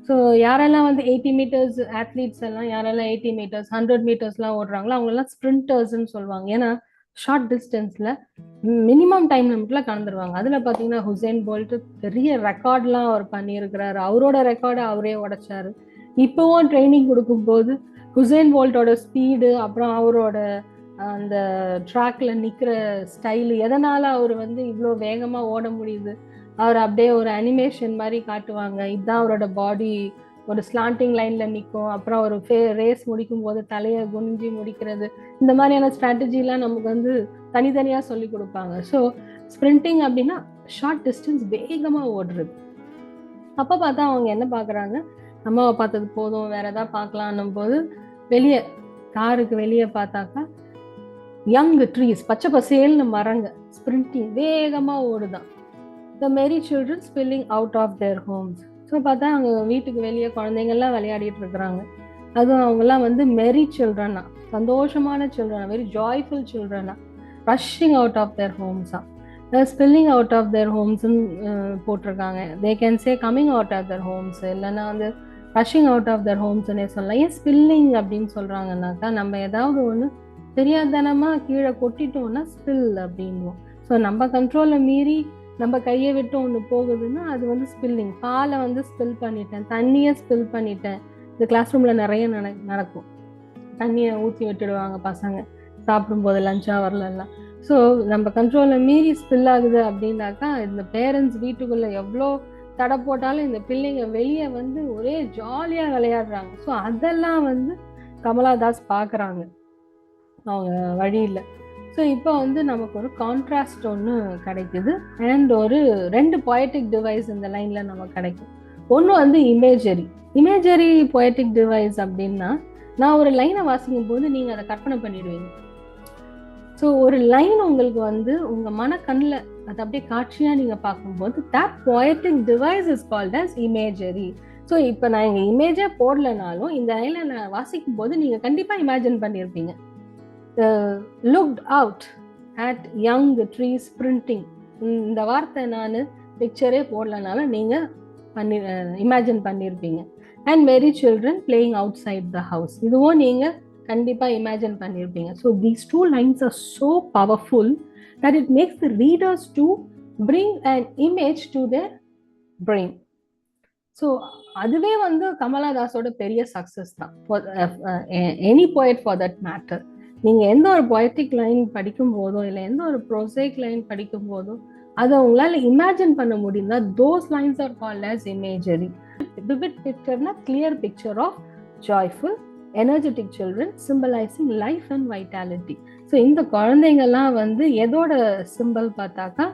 ஸோ யாரெல்லாம் வந்து 80 மீட்டர்ஸ் அத்லீட்ஸ் எல்லாம், யாரெல்லாம் 80 மீட்டர்ஸ் 100 மீட்டர்ஸ்லாம் ஓடுறாங்களோ அவங்களெல்லாம் ஸ்ப்ரிண்டர்ஸ்ன்னு சொல்லுவாங்க. ஏன்னா ஷார்ட் டிஸ்டன்ஸ்ல மினிமம் டைம் லிமிட்ல கலந்துருவாங்க. அதுல பாத்தீங்கன்னா ஹுசேன் போல்ட் பெரிய ரெக்கார்ட்லாம் அவர் பண்ணியிருக்கிறாரு, அவரோட ரெக்கார்டை அவரே உடைச்சாரு. இப்போவும் ட்ரைனிங் கொடுக்கும்போது ஹுசேன் போல்ட்டோட ஸ்பீடு, அப்புறம் அவரோட அந்த ட்ராக்ல நிக்கிற ஸ்டைலு, எதனால அவர் வந்து இவ்வளோ வேகமா ஓட முடியுது, அவர் அப்படியே ஒரு அனிமேஷன் மாதிரி காட்டுவாங்க. இதுதான் அவரோட பாடி, ஒரு ஸ்லாண்டிங் லைன்ல நிற்கும், அப்புறம் ஒரு ரேஸ் முடிக்கும் போது தலையை குனிஞ்சி முடிக்கிறது, இந்த மாதிரியான ஸ்ட்ராட்டஜிலாம் நமக்கு வந்து தனித்தனியா சொல்லி கொடுப்பாங்க. ஸோ ஸ்ப்ரிண்டிங் அப்படின்னா ஷார்ட் டிஸ்டன்ஸ் வேகமா ஓடுறது. அப்ப பார்த்தா அவங்க என்ன பாக்குறாங்க, அம்மாவை பார்த்தது போதும் வேற ஏதாவது பார்க்கலான்னும் போது வெளியே காருக்கு வெளியே பார்த்தாக்கா யங் ட்ரீஸ், பச்சை பசேல்னு மரங்க ஸ்ப்ரிண்டிங் வேகமா ஓடுதான். The merry children spilling out of their homes. So பார்த்தா அவங்க வீட்டுக்கு வெளியே குழந்தைங்கள்லாம் விளையாடிட்டு இருக்கிறாங்க. அதுவும் அவங்கெல்லாம் வந்து மெரி சில்ட்ரனா, சந்தோஷமான சில்ட்ரனா, வெரி ஜாய்ஃபுல் சில்ட்ரனா, ரஷ்ஷிங் அவுட் ஆஃப் தேர் ஹோம்ஸா. ஸ்பில்லிங் அவுட் ஆஃப் தேர் ஹோம்ஸ்ன்னு போட்டிருக்காங்க. They can say coming out of their homes, இல்லைன்னா வந்து ரஷிங் அவுட் ஆஃப் தேர் ஹோம்ஸ்ன்னே சொல்லலாம். ஏன் ஸ்பில்லிங் அப்படின்னு சொல்கிறாங்கன்னாக்கா, நம்ம ஏதாவது ஒன்று தெரியாதனமாக கீழே கொட்டிட்டோம்னா ஸ்பில் அப்படின்வோம். ஸோ நம்ம கண்ட்ரோலை மீறி நம்ம கையை விட்டு ஒன்று போகுதுன்னா அது வந்து ஸ்பில்லிங். பாலை வந்து ஸ்பில் பண்ணிட்டேன், தண்ணியை ஸ்பில் பண்ணிட்டேன். இந்த கிளாஸ் ரூமில் நிறைய நடக்கும். தண்ணியை ஊற்றி விட்டுடுவாங்க பசங்க சாப்பிடும்போது, லஞ்ச் ஹவர்லலாம். ஸோ நம்ம கண்ட்ரோலை மீறி ஸ்பில் ஆகுது அப்படின்னாக்கா, இந்த பேரண்ட்ஸ் வீட்டுக்குள்ளே எவ்வளோ தடை போட்டாலும் இந்த பிள்ளைங்க வெளியே வந்து ஒரே ஜாலியாக விளையாடுறாங்க. ஸோ அதெல்லாம் வந்து கமலாதாஸ் பார்க்குறாங்க அவங்க வழியில். ஸோ இப்போ வந்து நமக்கு ஒரு கான்ட்ராஸ்ட் ஒன்று கிடைக்குது, அண்ட் ஒரு 2 பொயட்டிக் டிவைஸ் இந்த லைனில் நமக்கு கிடைக்கும். ஒன்று வந்து இமேஜரி பொயட்டிக் டிவைஸ் அப்படின்னா, நான் ஒரு லைனை வாசிக்கும் போது நீங்கள் அதை கற்பனை பண்ணிடுவீங்க. ஸோ ஒரு லைன் உங்களுக்கு வந்து உங்கள் மனக்கண்ணில் அது அப்படியே காட்சியாக நீங்கள் பார்க்கும்போது, that poetic device is called as imagery. So இப்போ நான் இங்கே இமேஜே போடலைனாலும் இந்த லைனை நான் வாசிக்கும் போது நீங்கள் கண்டிப்பாக இமேஜின் பண்ணியிருப்பீங்க. looked out at young trees sprinting. இந்த வார்த்தை நான் பிக்சரே போடலனாலும் நீங்கள் இமேஜின் பண்ணியிருப்பீங்க. And merry children playing outside the house, இதுவும் நீங்கள் கண்டிப்பாக இமேஜின் பண்ணியிருப்பீங்க. So these 2 lines are so powerful that it makes the readers to bring an image to their brain. So அதுவே வந்து கமலாதாஸோட பெரிய சக்ஸஸ் தான், any poet for that matter. நீங்கள் எந்த ஒரு பொயட்டிக் லைன் படிக்கும் போதோ இல்லை எந்த ஒரு ப்ரோசைக் லைன் படிக்கும் போதோ அதை உங்களால் இமேஜின் பண்ண முடியும்னா, those lines are called as imagery. Vivid picture-னா clear picture of joyful energetic children symbolizing life and vitality. So இந்த குழந்தைங்கள்லாம் வந்து எதோட சிம்பிள் பார்த்தாக்கா,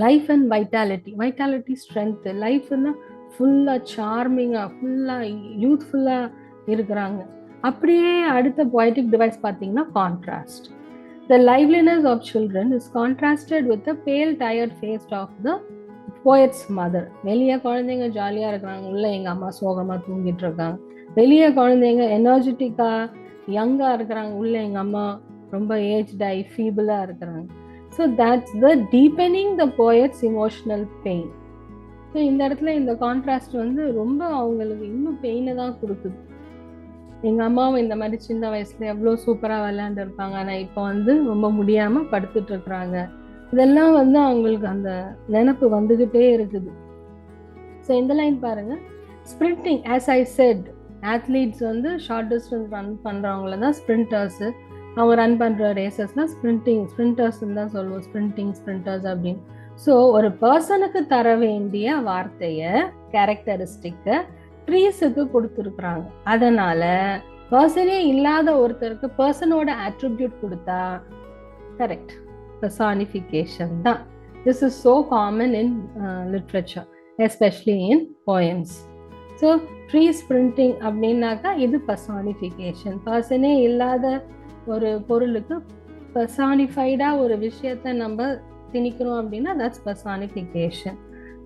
லைஃப் அண்ட் வைட்டாலிட்டி ஸ்ட்ரென்த். லைஃப்னா ஃபுல்லாக சார்மிங்காக ஃபுல்லாக யூத்ஃபுல்லாக இருக்கிறாங்க. அப்படியே அடுத்த பொயட்டிக் டிவைஸ் பார்த்தீங்கன்னா contrast. The liveliness of children is contrasted with the pale tired face of the poet's mother. வெளியே குழந்தைங்க ஜாலியாக இருக்கிறாங்க, உள்ள எங்கள் அம்மா சோகமாக தூங்கிட்டு இருக்காங்க. வெளியே குழந்தைங்க எனர்ஜெட்டிக்காக யங்காக இருக்கிறாங்க, உள்ள எங்கள் அம்மா ரொம்ப ஏஜ்டாகி ஃபீபிளாக இருக்கிறாங்க. So that's the deepening the poet's emotional pain. So இந்த இடத்துல இந்த கான்ட்ராஸ்ட் வந்து ரொம்ப அவங்களுக்கு இன்னும் பெயினை தான் கொடுக்குது. எங்கள் அம்மாவும் இந்த மாதிரி சின்ன வயசுல எவ்வளோ சூப்பராக விளையாண்டு இருப்பாங்க, ஆனால் இப்போ வந்து ரொம்ப முடியாமல் படுத்துட்டு இருக்கிறாங்க. இதெல்லாம் வந்து அவங்களுக்கு அந்த நினப்பு வந்துக்கிட்டே இருக்குது. ஸோ இந்த லைன் பாருங்க, sprinting as I said, athletes வந்து ஷார்ட் டிஸ்டன்ஸ் ரன் பண்ணுறவங்கள தான் ஸ்ப்ரிண்டர்ஸு. அவங்க ரன் பண்ணுற ரேசஸ்னால் ஸ்ப்ரிண்டர்ஸ்ன்னு தான் சொல்லுவோம், ஸ்ப்ரிண்டர்ஸ் அப்படின்னு. ஸோ ஒரு பர்சனுக்கு தர வேண்டிய வார்த்தையை, கேரக்டரிஸ்டிக்கை ட்ரீஸுக்கு கொடுத்துருக்குறாங்க. அதனால பர்சனே இல்லாத ஒருத்தருக்கு பர்சனோட அட்ரிபியூட் கொடுத்தா கரெக்ட் personification தான். This is so common in literature, especially in poems. So tree sprinting அப்படின்னாக்கா இது personification. பர்சனே இல்லாத ஒரு பொருளுக்கு personified-ஆக ஒரு விஷயத்தை நம்ம திணிக்கிறோம் அப்படின்னா that's personification.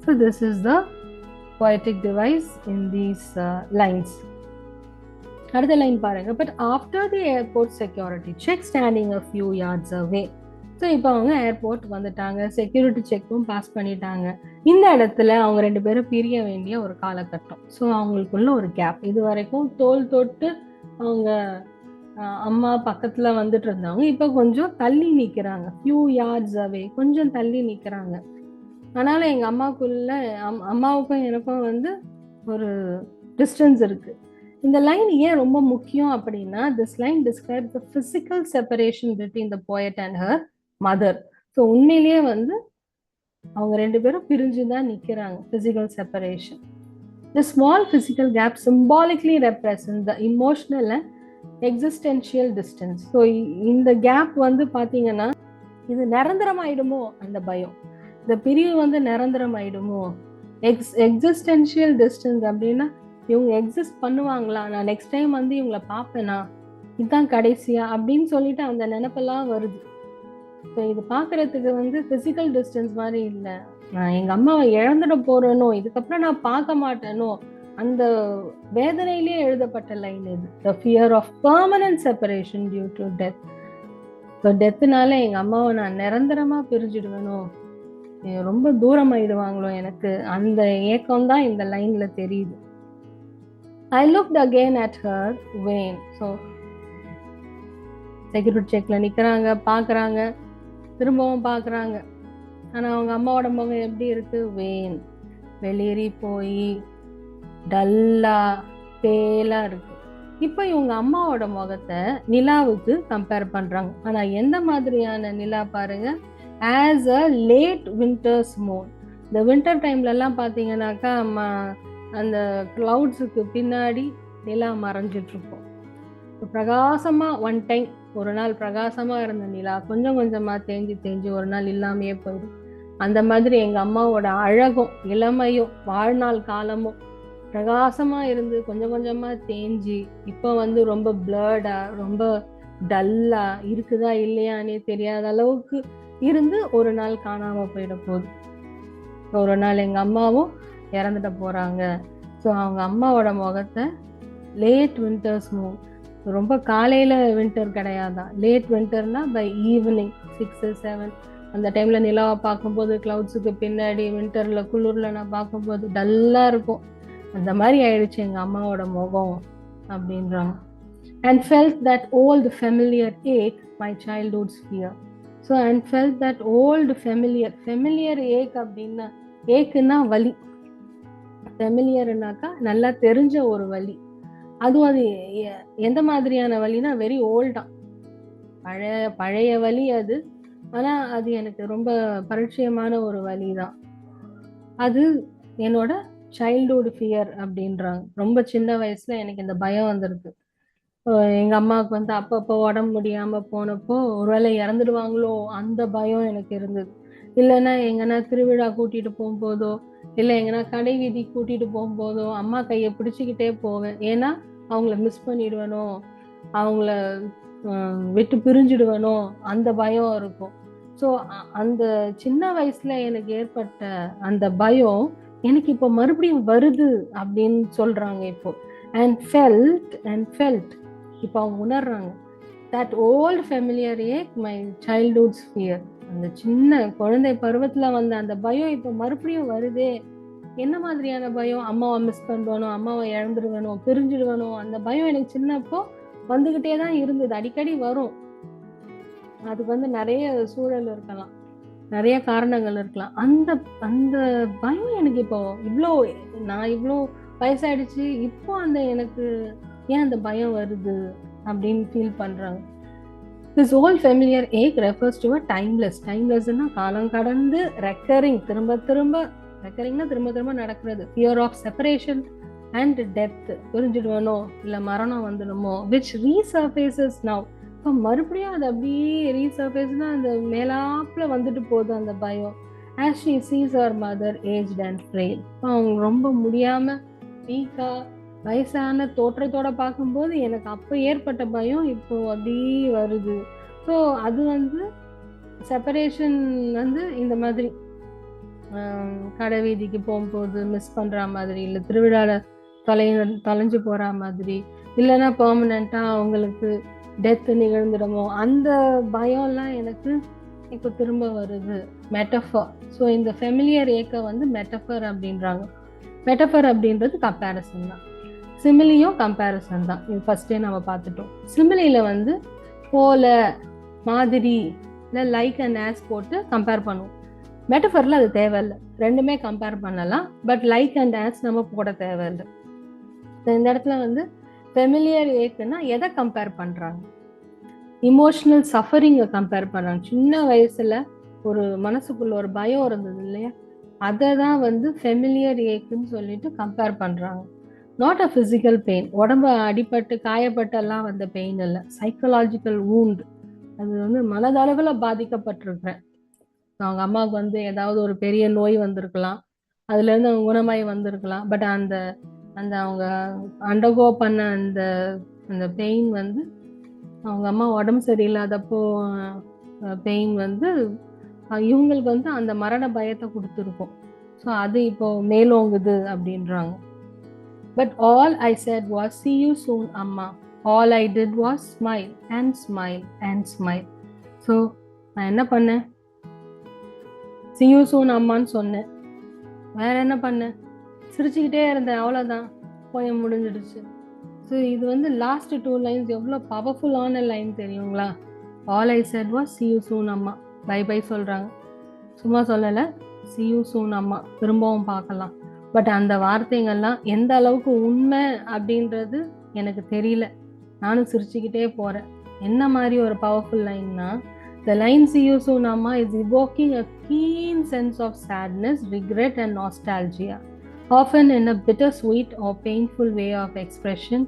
So this is the poetic device in these lines. அடுத்த லைன் பாருங்க, but after the airport security check standing a few yards away. So இப்போ அவங்க ஏர்போர்ட் வந்துட்டாங்க, செக்யூரிட்டி செக்கும் பாஸ் பண்ணிட்டாங்க. இந்த இடத்துல அவங்க 2 பேரும் பிரிய வேண்டிய ஒரு காலகட்டம். ஸோ அவங்களுக்குள்ள ஒரு கேப். இது வரைக்கும் தோல் தொட்டு அவங்க அம்மா பக்கத்தில் வந்துட்டு இருந்தவங்க இப்போ கொஞ்சம் தள்ளி நிற்கிறாங்க, ஃபியூ யார்ட்ஸ் அவே, கொஞ்சம் தள்ளி நிற்கிறாங்க. அதனால் எங்கள் அம்மாவுக்கும் எனக்கும் வந்து ஒரு டிஸ்டன்ஸ் இருக்குது. இந்த லைன் ஏன் ரொம்ப முக்கியம் அப்படின்னா, this line describe the physical separation between the poet and her mother. So உண்மையிலேயே வந்து அவங்க 2 பேரும் பிரிஞ்சு தான் நிற்கிறாங்க, physical separation. The small physical gap symbolically represent the emotional and existential distance. So இந்த கேப் வந்து பார்த்தீங்கன்னா இது நிரந்தரமாயிடுமோ அந்த பயம், இந்த பிரிவு வந்து நிரந்தரமாயிடுமோ. எக்ஸிஸ்டென்ஷியல் டிஸ்டன்ஸ் அப்படின்னா இவங்க எக்ஸிஸ்ட் பண்ணுவாங்களா, நான் நெக்ஸ்ட் டைம் வந்து இவங்களை பார்ப்பேனா, இதுதான் கடைசியா அப்படின்னு சொல்லிட்டு அந்த நினைப்பெல்லாம் வருது. ஸோ இது பார்க்கறதுக்கு வந்து ஃபிசிக்கல் டிஸ்டன்ஸ் மாதிரி இல்லை, நான் எங்கள் அம்மாவை இழந்துட போறேனோ, இதுக்கப்புறம் நான் பார்க்க மாட்டேனோ, அந்த வேதனையிலே எழுதப்பட்ட லைன் இது. The fear of permanent separation due to death. So டெத்துனால எங்க அம்மாவை நான் நிரந்தரமா பிரிஞ்சிடுவேனோ, ரொம்ப தூரம் ஆயிடுவாங்களோ எனக்கு, அந்த ஏக்கம் தான் இந்த லைன்ல தெரியுது. I looked again at her, Wayne. So security செக்ல நிக்கிறாங்க, பாக்குறாங்க, திரும்பவும் பாக்குறாங்க. ஆனா அவங்க அம்மாவோட முகம் எப்படி இருக்கு? வேன் வெளியேறி போய் டல்லா பேலா இருக்கு. இப்ப இவங்க அம்மாவோட முகத்தை நிலாவுக்கு கம்பேர் பண்றாங்க. ஆனா எந்த மாதிரியான நிலா பாருங்க, as a late winter's moon. இந்த வின்டர் டைம்ல எல்லாம் பாத்தீங்கன்னாக்கா அந்த கிளவுட்ஸுக்கு பின்னாடி நிலா மறைஞ்சிட்டு இருக்கும். பிரகாசமா ஒன் டைம் ஒரு நாள் பிரகாசமா இருந்த நிலா கொஞ்சம் கொஞ்சமா தேஞ்சு ஒரு நாள் இல்லாமையே போயிடும். அந்த மாதிரி எங்க அம்மாவோட அழகும் இளமையும் வாழ்நாள் காலமும் பிரகாசமா இருந்து கொஞ்சம் கொஞ்சமா தேஞ்சி இப்போ ரொம்ப பிளர்டா ரொம்ப டல்லா இருக்குதா இல்லையானே தெரியாத அளவுக்கு இருந்து ஒரு நாள் காணாம போயிட போகுது. ஒரு நாள் எங்க அம்மாவும் இறந்துட்ட போறாங்க. ஸோ அவங்க அம்மாவோட முகத்தை லேட் வின்டர்ஸ் மூன், ரொம்ப காலையில வின்டர் கிடையாதான், லேட் வின்டர்னா பை ஈவினிங் 6-7 அந்த டைம்ல நிலாவை பார்க்கும்போது கிளவுட்ஸுக்கு பின்னாடி வின்டர்ல குளிர்ல நான் பார்க்கும்போது டல்லா இருக்கும். அந்த மாதிரி ஆயிடுச்சு எங்க அம்மாவோட முகம் அப்படின்றாங்க. And felt that old familiar ache, my childhood's fear. So and felt that old familiar ache அப்படின்னா ஏக்குன்னா வலி, ஃபெமிலியர்னாக்கா நல்லா தெரிஞ்ச ஒரு வலி. அதுவும் அது எந்த மாதிரியான வலினா வெரி ஓல்டா, பழைய வலி அது. ஆனா அது எனக்கு ரொம்ப பரிச்சயமான ஒரு வலி தான். அது என்னோட சைல்ட்ஹுட் ஃபியர் அப்படின்றாங்க. ரொம்ப சின்ன வயசுல எனக்கு இந்த பயம் வந்திருக்கு. எங்க அம்மாவுக்கு அப்பப்போ உடம்பு முடியாம போனப்போ ஒருவேளை இறந்துடுவாங்களோ அந்த பயம் எனக்கு இருந்தது. இல்லைன்னா எங்கன்னா திருவிழா கூட்டிட்டு போகும்போதோ இல்லை எங்கன்னா கடை வீதி கூட்டிட்டு போகும்போதோ அம்மா கையை பிடிச்சிக்கிட்டே போவேன். ஏன்னா அவங்கள மிஸ் பண்ணிடுவேனோ, அவங்கள விட்டு பிரிஞ்சிடுவேனோ அந்த பயம் இருக்கும். ஸோ அந்த சின்ன வயசுல எனக்கு ஏற்பட்ட அந்த பயம் எனக்கு இப்போ மறுபடியும் வருது அப்படின்னு சொல்றாங்க இப்போ. அண்ட் ஃபெல்ட் இப்போ அவங்க உணர்றாங்க. that old familiar ache, my childhood's fear. அந்த சின்ன குழந்தை பருவத்துல வந்த அந்த பயம் இப்போ மறுபடியும் வருதே. என்ன மாதிரியான பயம்? அம்மாவை மிஸ் பண்ணுவானோ, அம்மாவை இழந்துடுவேனோ, பிரிஞ்சிடுவேனோ, அந்த பயம் எனக்கு சின்னப்போ வந்துகிட்டே தான் இருந்தது, அடிக்கடி வரும். அதுக்கு நிறைய சூழல் இருக்கலாம், நிறைய காரணங்கள் இருக்கலாம். அந்த அந்த பயம் எனக்கு இப்போ நான் இவ்வளோ வயசாயிடுச்சு, இப்போ எனக்கு ஏன் அந்த பயம் வருது அப்படின்னு ஃபீல் பண்றாங்க. This old familiar ache refers to a timelessனா காலம் கடந்து recurring, திரும்ப திரும்ப நடக்கிறது, fear of separation and death, பிரிஞ்சிடுவனோ இல்ல மரணம் வந்துடுமோ, which resurfaces now. இப்போ மறுபடியும் அது அப்படியே ரீசர்ஃபேஸ்னா அந்த மேலாப்புல வந்துட்டு போகுது அந்த பயம். as she sees her mother aged and frail. அவங்க ரொம்ப முடியாம வீக்கா வயசான தோற்றத்தோட பார்க்கும்போது எனக்கு அப்போ ஏற்பட்ட பயம் இப்போ அப்படியே வருது. ஸோ அது செப்பரேஷன் இந்த மாதிரி கடை வீதிக்கு போகும்போது மிஸ் பண்ற மாதிரி, இல்லை திருவிழால தொலைஞ்சு போற மாதிரி, இல்லைன்னா பெர்மனண்டா அவங்களுக்கு டெத் நிகழ்ந்துடுமோ, அந்த பயம்லாம் எனக்கு இப்போ திரும்ப வருது. மெட்டஃபர். ஸோ இந்த ஃபெமிலியர் ஏக்க மெட்டஃபர் அப்படின்றாங்க. மெட்டஃபர் அப்படின்றது கம்பேரிசன் தான், சிமிலியும் கம்பேரிசன் தான். இது ஃபர்ஸ்டே நம்ம பார்த்துட்டோம். சிமிலியில போல, மாதிரி, இல்லை லைக் அண்ட் ஆஸ் போட்டு கம்பேர் பண்ணுவோம். மெட்டஃபர்ல அது தேவையில்லை, ரெண்டுமே கம்பேர் பண்ணலாம். பட் லைக் அண்ட் ஆஸ் நம்ம போட தேவையில்லை. இந்த இடத்துல ஃபெமிலியர் ஏக்குன்னா எதை கம்பேர் பண்றாங்க? இமோஷனல் சஃபரிங்கை கம்பேர் பண்றாங்க. சின்ன வயசுல ஒரு மனசுக்குள்ள ஒரு பயம் இருந்தது இல்லையா, அதை தான் ஃபெமிலியர் ஏக்குன்னு சொல்லிட்டு கம்பேர் பண்றாங்க. நாட் அ பிசிக்கல் பெயின், உடம்பு அடிபட்டு காயப்பட்டெல்லாம் வந்த பெயின் இல்லை, சைக்கலாஜிக்கல் வூண்ட். அது மனதளவுல பாதிக்கப்பட்டிருக்கிறேன். அவங்க அம்மாவுக்கு ஏதாவது ஒரு பெரிய நோய் வந்திருக்கலாம், அதுல இருந்து அவங்க குணமாய் வந்திருக்கலாம். பட் அந்த அந்த அவங்க அண்டர்கோ பண்ண அந்த அந்த பெயின் அவங்க அம்மா உடம்பு சரியில்லாதப்போ பெயின் இவங்களுக்கு அந்த மரண பயத்தை கொடுத்துருக்கும். ஸோ அது இப்போ மேலோங்குது அப்படின்றாங்க. But all I said was, see you soon, Amma. All I did was smile and smile and smile. So நான் என்ன பண்ணேன், see you soon அம்மான்னு சொன்னேன். வேற என்ன பண்ணேன், சிரிச்சுக்கிட்டே இருந்தேன், அவ்வளோதான். போயம் முடிஞ்சிடுச்சு. ஸோ இது வந்து லாஸ்ட் 2 லைன்ஸ் எவ்வளோ பவர்ஃபுல்லான லைன் தெரியுங்களா? All I set was see you soon அம்மா, பை பை சொல்கிறாங்க. சும்மா சொல்லலை, see you soon அம்மா, திரும்பவும் பார்க்கலாம். பட் அந்த வார்த்தைங்கள்லாம் எந்த அளவுக்கு உண்மை அப்படின்றது எனக்கு தெரியல. நானும் சிரிச்சுக்கிட்டே போகிறேன். என்ன மாதிரி ஒரு powerful லைன்னா, the line see you soon amma is evoking a keen sense of sadness, regret and nostalgia, often in a bittersweet or painful way of expression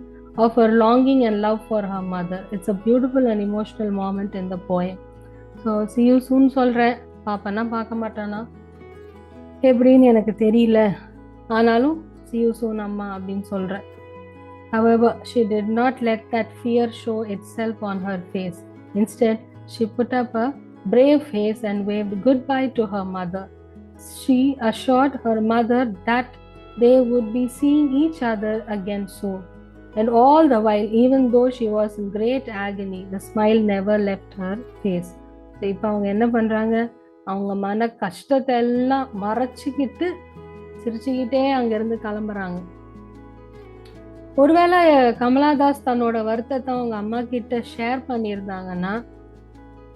of her longing and love for her mother. It's a beautiful and emotional moment in the poem. So see you soon சொல்கிறேன், பாப்பனா பார்க்க மாட்டானா எப்படின்னு எனக்கு தெரியல, ஆனாலும் see you soon அம்மா அப்படின்னு சொல்கிறேன். However, she did not let that fear show itself on her face. Instead, she put up a brave face and waved goodbye to her mother. She assured her mother that they would be seeing each other again soon. And all the while, even though she was in great agony, the smile never left her face. So, இப்போ அவங்க என்ன பண்ணுறாங்க, அவங்க மன கஷ்டத்தை எல்லாம் மறைச்சிக்கிட்டு சிரிச்சுக்கிட்டே அங்கேருந்து கிளம்புறாங்க. ஒருவேளை கமலாதாஸ் தன்னோட வருத்தத்தை அவங்க அம்மா கிட்ட ஷேர் பண்ணியிருந்தாங்கன்னா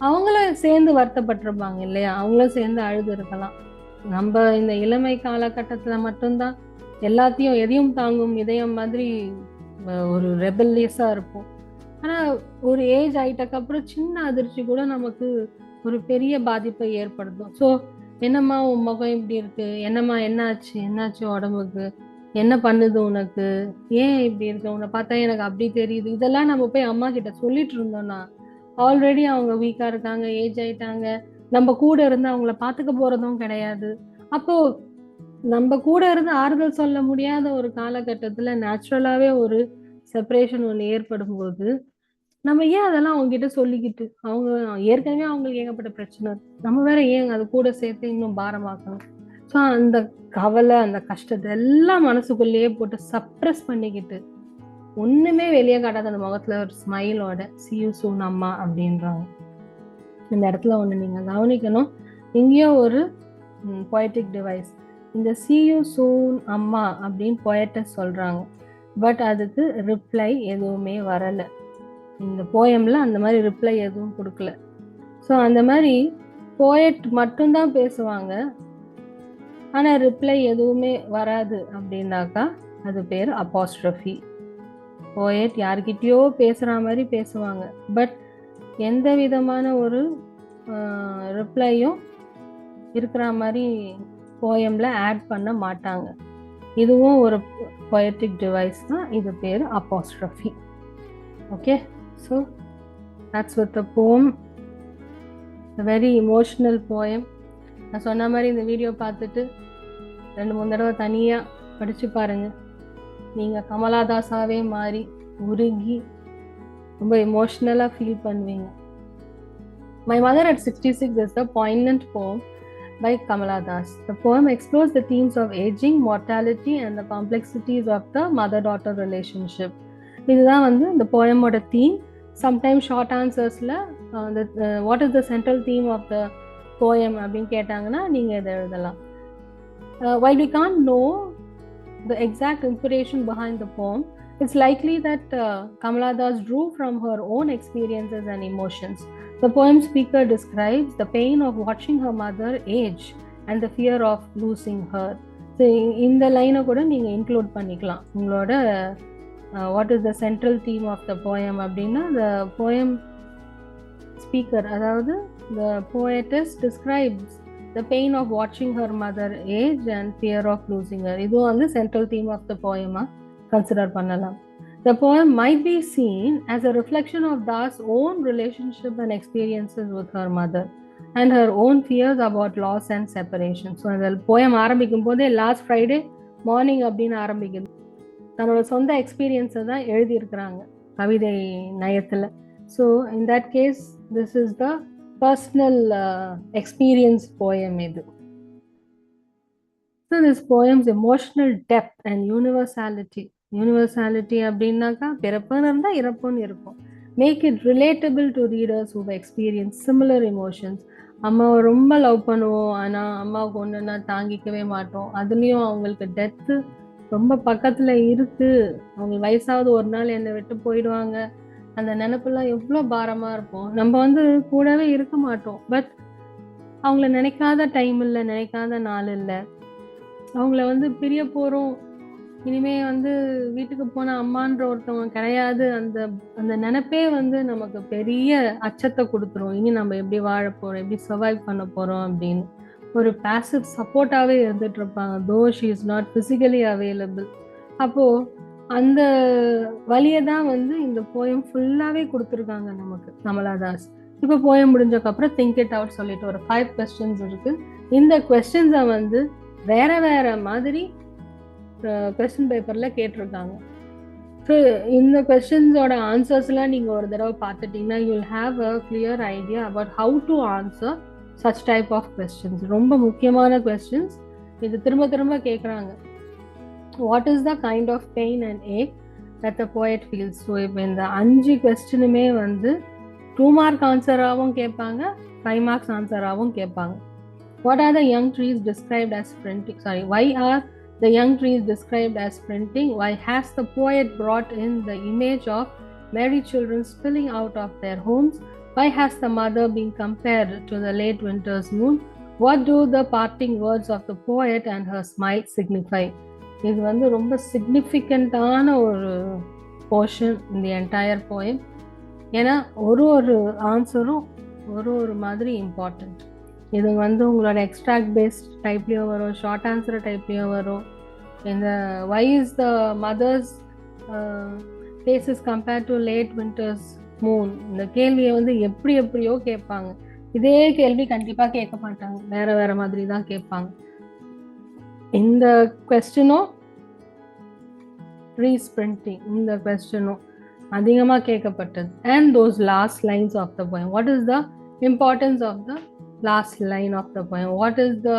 அவங்களும் சேர்ந்து வருத்தப்பட்டிருப்பாங்க இல்லையா, அவங்களும் சேர்ந்து அழுது இருக்கலாம். நம்ம இந்த இளமை காலகட்டத்தில் மட்டும்தான் எல்லாத்தையும் எதையும் தாங்கும் இதயம் மாதிரி ஒரு ரெபல்லியஸாக இருப்போம். ஆனால் ஒரு ஏஜ் ஆகிட்டக்கப்புறம் சின்ன அதிர்ச்சி கூட நமக்கு ஒரு பெரிய பாதிப்பை ஏற்படுத்தும். ஸோ என்னம்மா உன் முகம் இப்படி இருக்கு, என்னம்மா என்னாச்சு உடம்புக்கு, என்ன பண்ணுது உனக்கு, ஏன் இப்படி இருக்கு, உன்னை பார்த்தா எனக்கு அப்படி தெரியுது, இதெல்லாம் நம்ம போய் அம்மா கிட்ட சொல்லிட்டு இருந்தோம்னா ஆல்ரெடி அவங்க வீக்கா இருக்காங்க, ஏஜ் ஆயிட்டாங்க, நம்ம கூட இருந்து அவங்கள பார்த்துக்க போறதும் கிடையாது. அப்போ நம்ம கூட இருந்து ஆறுதல் சொல்ல முடியாத ஒரு காலகட்டத்துல நேச்சுரலாவே ஒரு செப்பரேஷன் ஒன்று ஏற்படும் போது நம்ம ஏன் அதெல்லாம் அவங்க கிட்ட சொல்லிக்கிட்டு, அவங்க ஏற்கனவே அவங்களுக்கு ஏகப்பட்ட பிரச்சனை, நம்ம வேற ஏன் அது கூட சேர்த்து இன்னும் பாரமாக்கணும். ஸோ அந்த கவலை, அந்த கஷ்டத்தை எல்லாம் மனசுக்குள்ளேயே போட்டு சப்ரஸ் பண்ணிக்கிட்டு ஒண்ணுமே வெளியே காட்டாத அந்த முகத்துல ஒரு ஸ்மைலோட see you soon அம்மா அப்படின்றாங்க. இந்த இடத்துல ஒண்ணு நீங்க கவனிக்கணும், இங்கேயோ ஒரு பொயட்டிக் டிவைஸ். இந்த see you soon அம்மா அப்படின்னு பொயட்டஸ் சொல்றாங்க, பட் அதுக்கு ரிப்ளை எதுவுமே வரல. இந்த போயம்ல அந்த மாதிரி ரிப்ளை எதுவும் கொடுக்கல. ஸோ அந்த மாதிரி போயட் மட்டும்தான் பேசுவாங்க, ஆனா ரிப்ளை எதுவுமே வராது அப்படின்னாக்கா அது பேர் அப்பாஸ்ட்ரஃபி. போயட் யார்கிட்டயோ பேசுகிற மாதிரி பேசுவாங்க, பட் எந்த விதமான ஒரு ரிப்ளையும் இருக்கிற மாதிரி போயமில் ஆட் பண்ண மாட்டாங்க. இதுவும் ஒரு பொயட்டிக் டிவைஸ் தான், இது பேர் apostrophe. Okay, so that's with the போம், வெரி இமோஷ்னல் போயம். நான் சொன்ன மாதிரி இந்த வீடியோ பார்த்துட்டு 2-3 தடவை தனியாக படித்து பாருங்கள். நீங்கள் கமலாதாஸாவே மாறி உருகி ரொம்ப எமோஷ்னலாக ஃபீல் பண்ணுவீங்க. My Mother at 66 is a poignant poem by Kamala Das. The poem explores the themes of aging, mortality and the complexities of the mother-daughter relationship. இதுதான் வந்து இந்த போயமோட தீம். சம்டைம்ஸ் ஷார்ட் ஆன்சர்ஸில் what is the central theme of the poem அப்படின்னு கேட்டாங்கன்னா நீங்கள் இதை எழுதலாம். While we can't know the exact inspiration behind the poem, it's likely that Kamala Das drew from her own experiences and emotions. The poem speaker describes the pain of watching her mother age and the fear of losing her. So இந்த லைனை கூட நீங்கள் include பண்ணிக்கலாம் உங்களோட what is the central theme of the poem அப்படின்னா, the poem speaker, அதாவது the poetess describes the pain of watching her mother age and fear of losing her. இதுவும் வந்து central theme of the poem consider பண்ணலாம். The poem might be seen as a reflection of Das' own relationship and experiences with her mother and her own fears about loss and separation. So அந்த poem ஆரம்பிக்கும் போதே last Friday morning அப்படின்னு ஆரம்பிக்குது. தன்னோட சொந்த எக்ஸ்பீரியன்ஸை தான் எழுதியிருக்கிறாங்க கவிதை நயத்தில். So in that case this is the personal experience poem idu. So this poem's emotional depth and universality அப்படின்னாக்கா பிறப்புன்னு இருந்தால் இறப்புன்னு இருக்கும், make it relatable to readers who experience similar emotions. அம்மாவை ரொம்ப லவ் பண்ணுவோம், ஆனால் அம்மாவுக்கு ஒன்றுனா தாங்கிக்கவே மாட்டோம். அதுலேயும் அவங்களுக்கு டெத்து ரொம்ப பக்கத்தில் இருக்குது, அவங்க வயசாவது ஒரு நாள் என்னை விட்டு போயிடுவாங்க, அந்த நினைப்பெல்லாம் எவ்வளோ பாரமாக இருக்கும். நம்ம வந்து கூடவே இருக்க மாட்டோம், பட் அவங்கள நினைக்காத டைம் இல்லை, நினைக்காத நாள் இல்லை. அவங்கள வந்து பிரிய போகிறோம், இனிமே வந்து வீட்டுக்கு போன அம்மான்ற ஒருத்தவங்க கிடையாது, அந்த அந்த நினைப்பே வந்து நமக்கு பெரிய அச்சத்தை கொடுத்துரும். இனி நம்ம எப்படி வாழ போறோம், எப்படி சர்வைவ் பண்ண போறோம் அப்படின்னு ஒரு பாசிவ் சப்போர்ட்டாவே இருந்துட்டு இருப்பாங்க, தோ she is not physically available. அப்போ அந்த வழியை தான் வந்து இந்த போயம் ஃபுல்லாவே கொடுத்துருக்காங்க நமக்கு கமலாதாஸ். இப்போ போயம் முடிஞ்சக்கப்புறம் திங்க் இட் அவுட் சொல்லிட்டு ஒரு 5 கொஸ்டின்ஸ் இருக்கு. இந்த கொஸ்டின்ஸை வந்து வேற வேற மாதிரி கொஸ்டின் பேப்பர்ல கேட்டிருக்காங்க. ஸோ இந்த கொஸ்டின்ஸோட ஆன்சர்ஸ்லாம் நீங்கள் ஒரு தடவை பார்த்துட்டிங்கன்னா you'll have a clear idea about how to answer such type of questions. ரொம்ப முக்கியமான கொஸ்டின்ஸ் இது, திரும்ப திரும்ப கேட்குறாங்க. What is the kind of pain and ache that the poet feels. So இப்போ இந்த 5 கொஸ்டினுமே வந்து 2 மார்க் ஆன்சராகவும் கேட்பாங்க, 5 மார்க்ஸ் ஆன்சராகவும் கேட்பாங்க. What are the young trees described as printing? Sorry, why are the young trees described as printing? Why has the poet brought in the image of merry children spilling out of their homes? Why has the mother been compared to the late winter's moon? What do the parting words of the poet and her smile signify? இது வந்து ரொம்ப சிக்னிஃபிகண்டான ஒரு portion இந்த entire poem. ஏன்னா ஒரு ஒரு ஆன்சரும் ஒரு ஒரு மாதிரி இம்பார்ட்டண்ட். இது வந்து உங்களோட எக்ஸ்ட்ராக்ட் பேஸ்ட் டைப்லேயும் வரும், ஷார்ட் ஆன்சர் டைப்லேயும் வரும். இந்த why is the mother's face is compared to late winter's moon, இந்த கேள்வியை வந்து எப்படி எப்படியோ கேட்பாங்க. இதே கேள்வி கண்டிப்பாக கேட்க மாட்டாங்க, வேற வேற மாதிரி தான் கேட்பாங்க. இந்த கொஸ்டினும் ரீஸ்பிரிண்டிங், இந்த கொஸ்டினும் அதிகமாக கேட்கப்பட்டது. And those last lines of the poem, what is the importance of the last line of the poem, what is the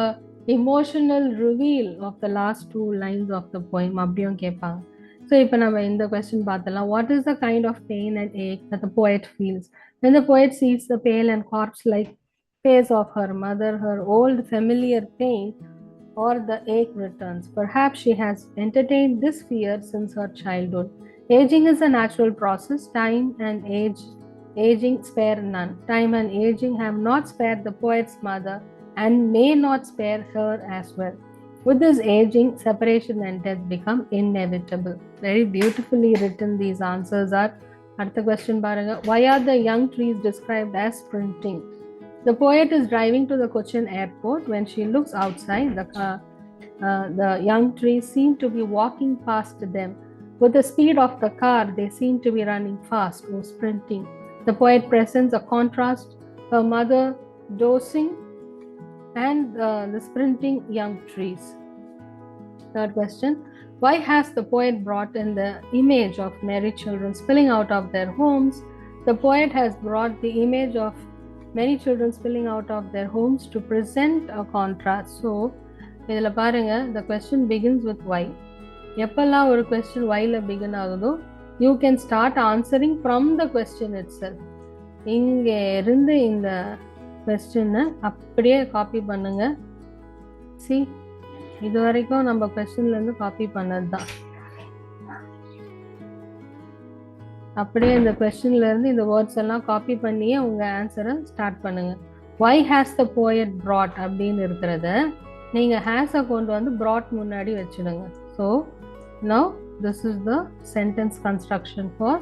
emotional reveal of the last 2 lines of the poem அப்படியும் கேட்பாங்க. ஸோ இப்போ நம்ம இந்த question பார்த்தலாம். What is the kind of pain and ache that the poet feels when the poet sees the pale and corpse-like face of her mother, her old familiar pain or the ache returns. Perhaps she has entertained this fear since her childhood. Aging is a natural process. Time and aging spare none. Time and aging have not spared the poet's mother and may not spare her as well. With this aging, separation and death become inevitable. Very beautifully written these answers are. அடுத்த question பாருங்க. Why are the young trees described as sprinting? The poet is driving to the Cochin airport. When she looks outside, the young trees seem to be walking past them. With the speed of the car, they seem to be running fast or sprinting. The poet presents a contrast, her mother dozing and the sprinting young trees. Third question, why has the poet brought in the image of merry children spilling out of their homes? The poet has brought the image of merry children spilling out of their homes to present a contrast. So, இதில் பாருங்க, the question begins with why. எப்பெல்லாம் ஒரு question whyல begin ஆகுதோ, you can start answering from the question itself. இங்கே இருந்து இந்த கொஸ்டினை அப்படியே காப்பி பண்ணுங்க. சி, இது வரைக்கும் நம்ம கொஸ்டின்லேருந்து காப்பி பண்ணது தான். அப்படியே இந்த கொஸ்டின்லேருந்து இந்த வேர்ட்ஸ் எல்லாம் காப்பி பண்ணியே உங்கள் ஆன்சரை ஸ்டார்ட் பண்ணுங்க. why has the poet brought அப்படின்னு இருக்கிறத நீங்கள் ஹேஸை கொண்டு வந்து brought முன்னாடி வச்சுடுங்க. So now this is the sentence construction for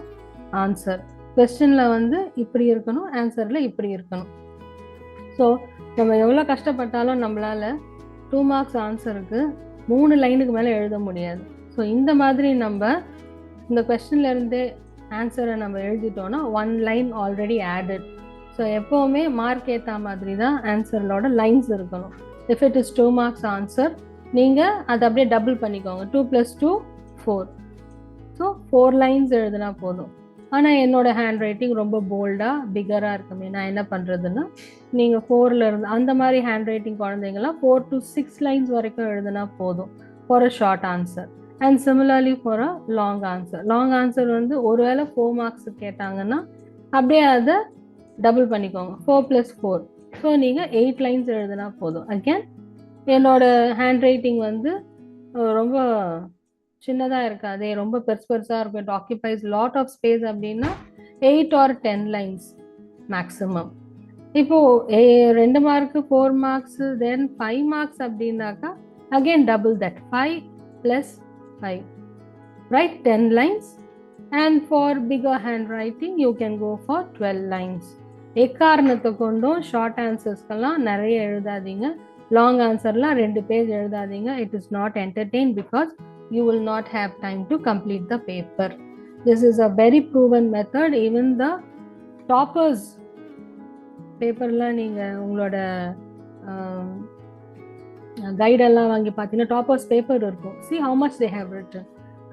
answer. கொஸ்டினில் வந்து இப்படி இருக்கணும், ஆன்சரில் இப்படி இருக்கணும். ஸோ நம்ம எவ்வளோ கஷ்டப்பட்டாலும் நம்மளால் 2 மார்க்ஸ் ஆன்சருக்கு 3 லைனுக்கு மேலே எழுத முடியாது. ஸோ இந்த மாதிரி நம்ம இந்த கொஸ்டின்லேருந்தே ஆன்சரை நம்ம எழுதிட்டோன்னா 1 லைன் ஆல்ரெடி ஆடட். ஸோ எப்போவுமே மார்க் ஏற்ற மாதிரி தான் ஆன்சரோட லைன்ஸ் இருக்கணும். If it is 2 marks answer, நீங்கள் அதை அப்படியே டபுள் பண்ணிக்கோங்க. 2 + 2 4. ஸோ 4 லைன்ஸ் எழுதுனா போதும். ஆனால் என்னோட ஹேண்ட் ரைட்டிங் ரொம்ப போல்டாக பிகராக இருக்குமே, நான் என்ன பண்ணுறதுன்னா, நீங்கள் 4ல் இருந்து அந்த மாதிரி ஹேண்ட் ரைட்டிங் குழந்தைங்களாம் 4 to 6 லைன்ஸ் வரைக்கும் எழுதுனா போதும் for a short answer. And similarly for a long answer. Long answer வந்து ஒருவேளை 4 மார்க்ஸ் கேட்டாங்கன்னா அப்படியே அதை டபுள் பண்ணிக்கோங்க, 4 + 4. ஸோ நீங்கள் 8 லைன்ஸ் எழுதுனா போதும். அகேன் என்னோட ஹேண்ட் ரைட்டிங் வந்து ரொம்ப சின்னதாக இருக்காது, ரொம்ப பெருசாக இருக்கும், it occupies lot of space அப்படின்னா 8 or 10 லைன்ஸ் மேக்ஸிமம். இப்போ 2 மார்க்கு 4 மார்க்ஸ் தென் 5 மார்க்ஸ் அப்படின்னாக்கா again double that, 5 + 5, right 10 lines. And for bigger hand writing you can go for 12 lines. எக்காரணத்தை கொண்டும் ஷார்ட் ஆன்சர்ஸ்க்கெல்லாம் நிறைய எழுதாதீங்க, லாங் ஆன்சர்லாம் 2 பேஜ் எழுதாதீங்க. It is not entertain because you will not have time to complete the paper. This is a very proven method. Even the toppers பேப்பர்ல நீங்க உங்களோட கைடெல்லாம் வாங்கி பார்த்தீங்கன்னா டாப்பர்ஸ் பேப்பர் இருக்கும். see how much they have written.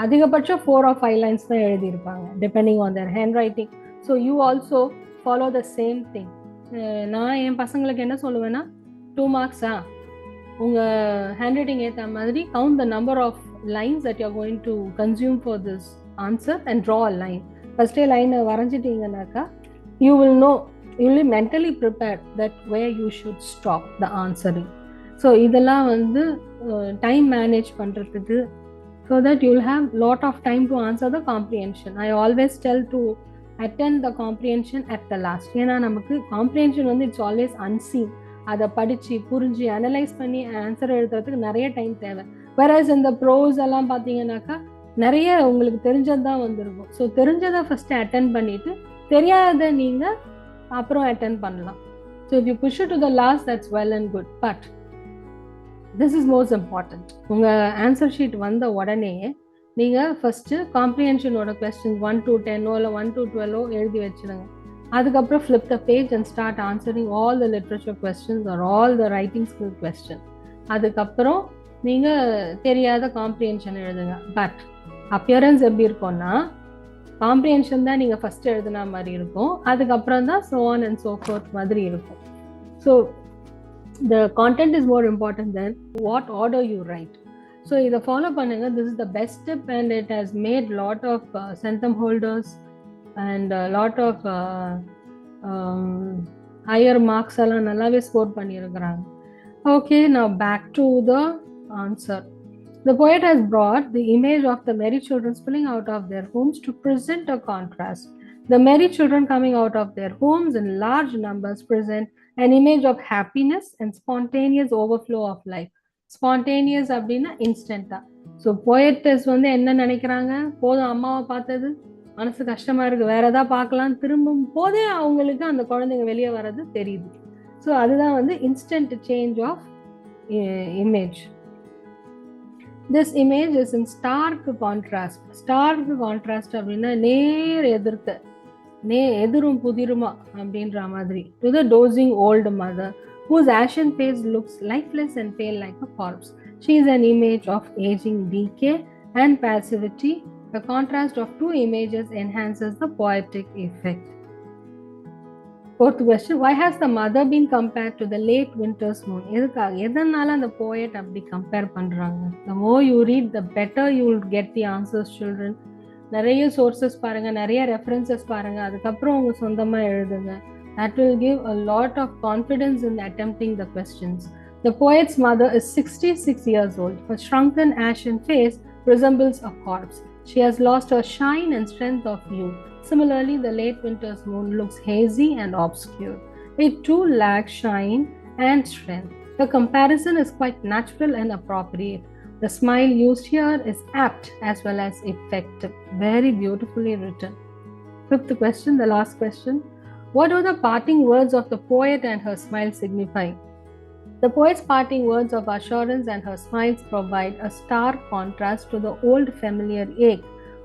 அதிகபட்சம் 4 or 5 lines தான் எழுதியிருப்பாங்க depending on their handwriting. so you also follow the same thing. நான் என் பசங்களுக்கு என்ன சொல்லுவேன்னா 2 மார்க்ஸா உங்கள் ஹேண்ட் ரைட்டிங் ஏற்ற மாதிரி count the number of lines that you are going to consume for this answer and draw a line. First line வரைஞ்சிட்டீங்கன்னாக்கா you will know, you will be mentally prepared that where you should stop the answering. so இதெல்லாம் வந்து time manage பண்றதுக்கு, so that you will have lot of time to answer the comprehension. I always tell to attend the comprehension at the last. ஏன்னா நமக்கு comprehension வந்து it's always unseen. அதை படித்து புரிஞ்சு analyse பண்ணி ஆன்சர் எழுதுறதுக்கு நிறைய டைம் தேவை. whereas இந்த ப்ரோஸ் எல்லாம் பார்த்தீங்கன்னாக்கா நிறைய உங்களுக்கு தெரிஞ்சது தான் வந்திருக்கும். ஸோ தெரிஞ்சதை ஃபஸ்ட்டு அட்டென்ட் பண்ணிவிட்டு தெரியாத நீங்கள் அப்புறம் அட்டென்ட் பண்ணலாம். So if you push to the last that's well and good, but this is most important. உங்கள் ஆன்சர் ஷீட் வந்த உடனே நீங்கள் ஃபஸ்ட்டு காம்ப்ரிஹென்ஷனோட கொஸ்டின் 1 to 10 இல்லை 1 to 12 எழுதி வச்சுடுங்க. அதுக்கப்புறம் flip the page and start answering all the literature questions or all the writing skill questions. அதுக்கப்புறம் நீங்கள் தெரியாத காம்ப்ரிஹென்ஷன் எழுதுங்க. பட் அப்பியரன்ஸ் எப்படி இருக்கும்னா காம்ப்ரிஹென்ஷன் தான் நீங்கள் ஃபஸ்ட்டு எழுதுனா மாதிரி இருக்கும், அதுக்கப்புறம் தான் so on and so forth மாதிரி இருக்கும். So the content is more important than what order you write. So இதை ஃபாலோ பண்ணுங்கள். this is the best tip and it has made lot of centum holders and a lot of higher marks எல்லாம் நல்லாவே score பண்ணியிருக்கிறாங்க. Okay, now back to the answer. The poet has brought the image of the merry children spilling out of their homes to present a contrast. The merry children coming out of their homes in large numbers present an image of happiness and spontaneous overflow of life. Spontaneous அப்படின்னா இன்ஸ்டன்டா. So போயட்டஸ் வந்து என்ன நினைக்கிறாங்க, போதும் அம்மாவை பார்த்தது மனசு கஷ்டமா இருக்கு, வேற ஏதாவது பார்க்கலாம், திரும்பும் போதே அவங்களுக்கு அந்த குழந்தைங்க வெளியே வர்றது தெரியுது. ஸோ அதுதான் வந்து instant change of image. This image is in stark contrast. Stark contrast அப்படின்னா நேர் எதிர்க்க, எதிரும் புதிருமா அப்படின்ற மாதிரி. To the dozing old mother whose ashen face looks lifeless and pale like a corpse. She is an image of aging, decay and passivity. The contrast of two images enhances the poetic effect. Fourth question, why has the mother been compared to the late winter's moon? எதனால அந்த poet அப்படி compare பண்றாங்க? The more you read, the better you will get the answers, children. நிறைய sources பாருங்க, நிறைய references பாருங்க, அதுக்கப்புறம் உங்க சொந்தமா எழுதுங்க. That will give a lot of confidence in attempting the questions. The poet's mother is 66 years old. Her shrunken ashen face resembles a corpse. She has lost her shine and strength of youth. Similarly, the late winter's moon looks hazy and obscure. It too lacks shine and strength. The comparison is quite natural and appropriate. The smile used here is apt as well as effective. Very beautifully written. Fifth question, the last question. What do the parting words of the poet and her smile signify? The poet's parting words of assurance and her smiles provide a stark contrast to the old familiar ache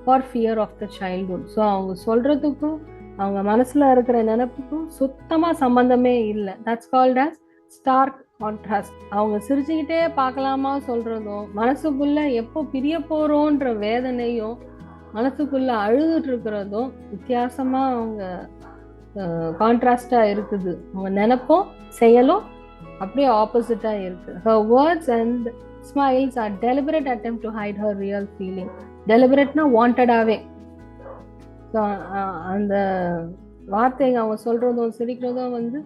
or fear of the childhood. So அவங்க சொல்றதுக்கும் அவங்க மனசுல இருக்கிற நினைப்புக்கும் சுத்தமா சம்பந்தமே இல்லை. That's called as stark contrast. அவங்க சிரிச்சுக்கிட்டே பார்க்கலாமா சொல்றதும், மனசுக்குள்ள எப்போ பிரிய போறோன்ற வேதனையும் மனசுக்குள்ள அழுதுட்டு இருக்கிறதும் வித்தியாசமா அவங்க கான்ட்ராஸ்டா இருக்குது. அவங்க நினைப்பும் செயலும் அப்படியே ஆப்போசிட்டா இருக்கு. Her words and smiles are deliberate attempt to hide her real feeling. Deliberateனா வாண்டடாவே. அந்த வார்த்தைங்க அவங்க சொல்றதும் சிரிக்கிறதும் வந்து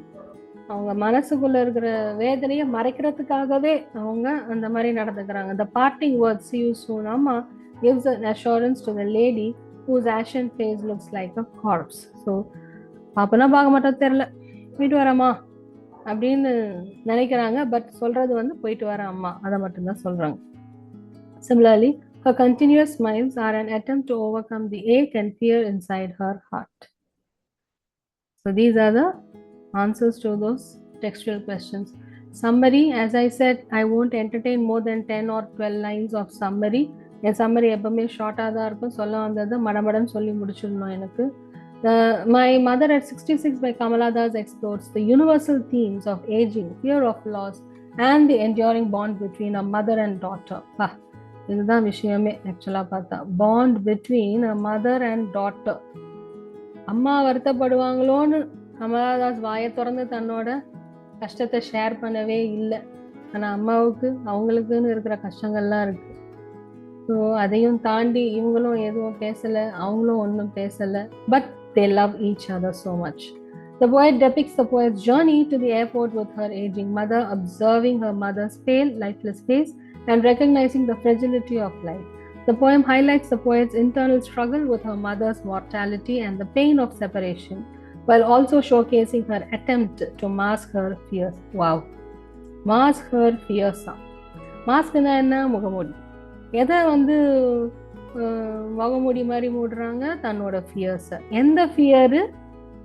அவங்க மனசுக்குள்ள இருக்கிற வேதனையை மறைக்கிறதுக்காகவே அவங்க அந்த மாதிரி நடந்துக்கிறாங்க. The parting words, see you soon, அம்மா, gives an assurance to the lady whose ashen face looks like a corpse. So பாப்பனா பார்க்க மாட்டோம் தெரியல, போயிட்டு வரேம்மா அப்படின்னு நினைக்கிறாங்க. பட் சொல்றது வந்து போயிட்டு வர அம்மா, அதை மட்டும்தான் சொல்றாங்க. Similarly, her continuous smiles are an attempt to overcome the ache and fear inside her heart. So these are the answers to those textual questions. Summary, as I said, I won't entertain more than 10 or 12 lines of summary. N summary எப்பவுமே ஷார்ட்டாக தான் இருக்கும். சொல்ல வந்தது மடமடன்னு சொல்லி முடிச்சிடணும் எனக்கு. My Mother at 66 by Kamala Das explores the universal themes of aging, fear of loss, and the enduring bond between a mother and daughter. இதுதான் விஷயமே ஆக்சுவலாக பார்த்தா. Bond between a mother and daughter. அம்மா வருத்தப்படுவாங்களோன்னு கமலாதாஸ் வாயை திறந்து தன்னோட கஷ்டத்தை ஷேர் பண்ணவே இல்லை. ஆனால் அம்மாவுக்கு அவங்களுக்குன்னு இருக்கிற கஷ்டங்கள்லாம் இருக்கு. ஸோ அதையும் தாண்டி இவங்களும் எதுவும் பேசலை, அவங்களும் ஒன்றும் பேசலை. But they love each other so much. The poet depicts the poet's journey to the airport with her aging mother, observing her mother's pale, lifeless face and recognizing the fragility of life. The poem highlights the poet's internal struggle with her mother's mortality and the pain of separation, while also showcasing her attempt to mask her fears. Wow. Mask her fears. மாஸ்க்னா என்ன? முகமூடி. எதை வந்து முகமூடி மாதிரி மூடுறாங்க? தன்னோட ஃபியர்ஸை. எந்த fear?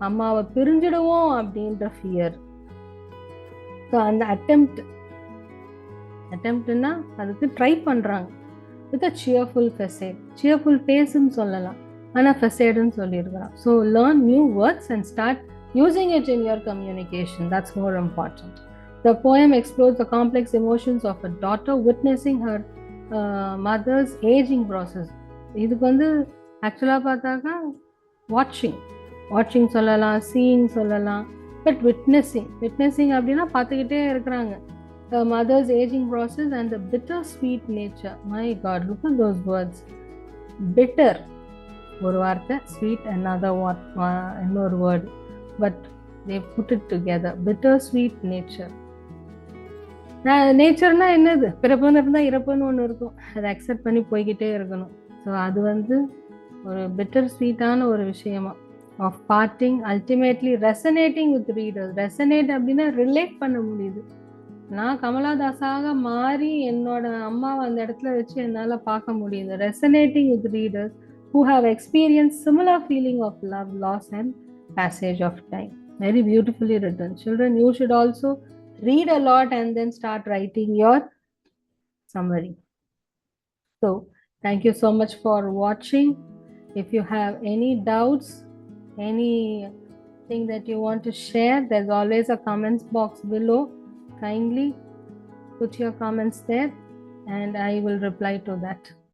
அம்மாவை பிரிஞ்சிடுவோம் அப்படின்ற ஃபியர். ஸோ அந்த அட்டெம்ப்ட்னா அதுக்கு ட்ரை பண்ணுறாங்க. With a cheerful facade. Cheerful ஃபேஸ்ன்னு சொல்லலாம், ஆனால் ஃபெசேடுன்னு சொல்லியிருக்கிறான். So learn new words and start using it in your communication. That's more important. The poem explores the complex emotions of a daughter witnessing her mother's aging process. இதுக்கு வந்து ஆக்சுவலாக பார்த்தாக்கா வாட்சிங் சொல்லலாம், சீயிங் சொல்லலாம். பட் விட்னஸிங் அப்படின்னா பார்த்துக்கிட்டே இருக்கிறாங்க. The mother's aging process and the bitter sweet nature. My God, look at those words. Bitter ஒரு வார்த்தை, sweet இன்னொரு word, but they put it together. Bitter sweet nature. நேச்சர்னா என்னது? பிறப்புன்னு இருந்தால் இறப்புன்னு ஒன்று இருக்கும், அதை அக்செப்ட் பண்ணி போய்கிட்டே இருக்கணும். ஸோ அது வந்து ஒரு பிட்டர் ஸ்வீட்டான ஒரு விஷயமா. Of parting ultimately resonating with readers. Resonate அப்படின்னா ரிலேட் பண்ண முடியுது. நான் கமலாதாஸாக மாறி என்னோட அம்மாவை அந்த இடத்துல வச்சு என்னால் பார்க்க முடியுது. Resonating with readers who have experienced similar feeling of love, loss and passage of time. Very beautifully written. Children, you should also read a lot and then start writing your summary. So thank you so much for watching. If you have any doubts, anything that you want to share, there's always a comments box below. Kindly put your comments there and I will reply to that.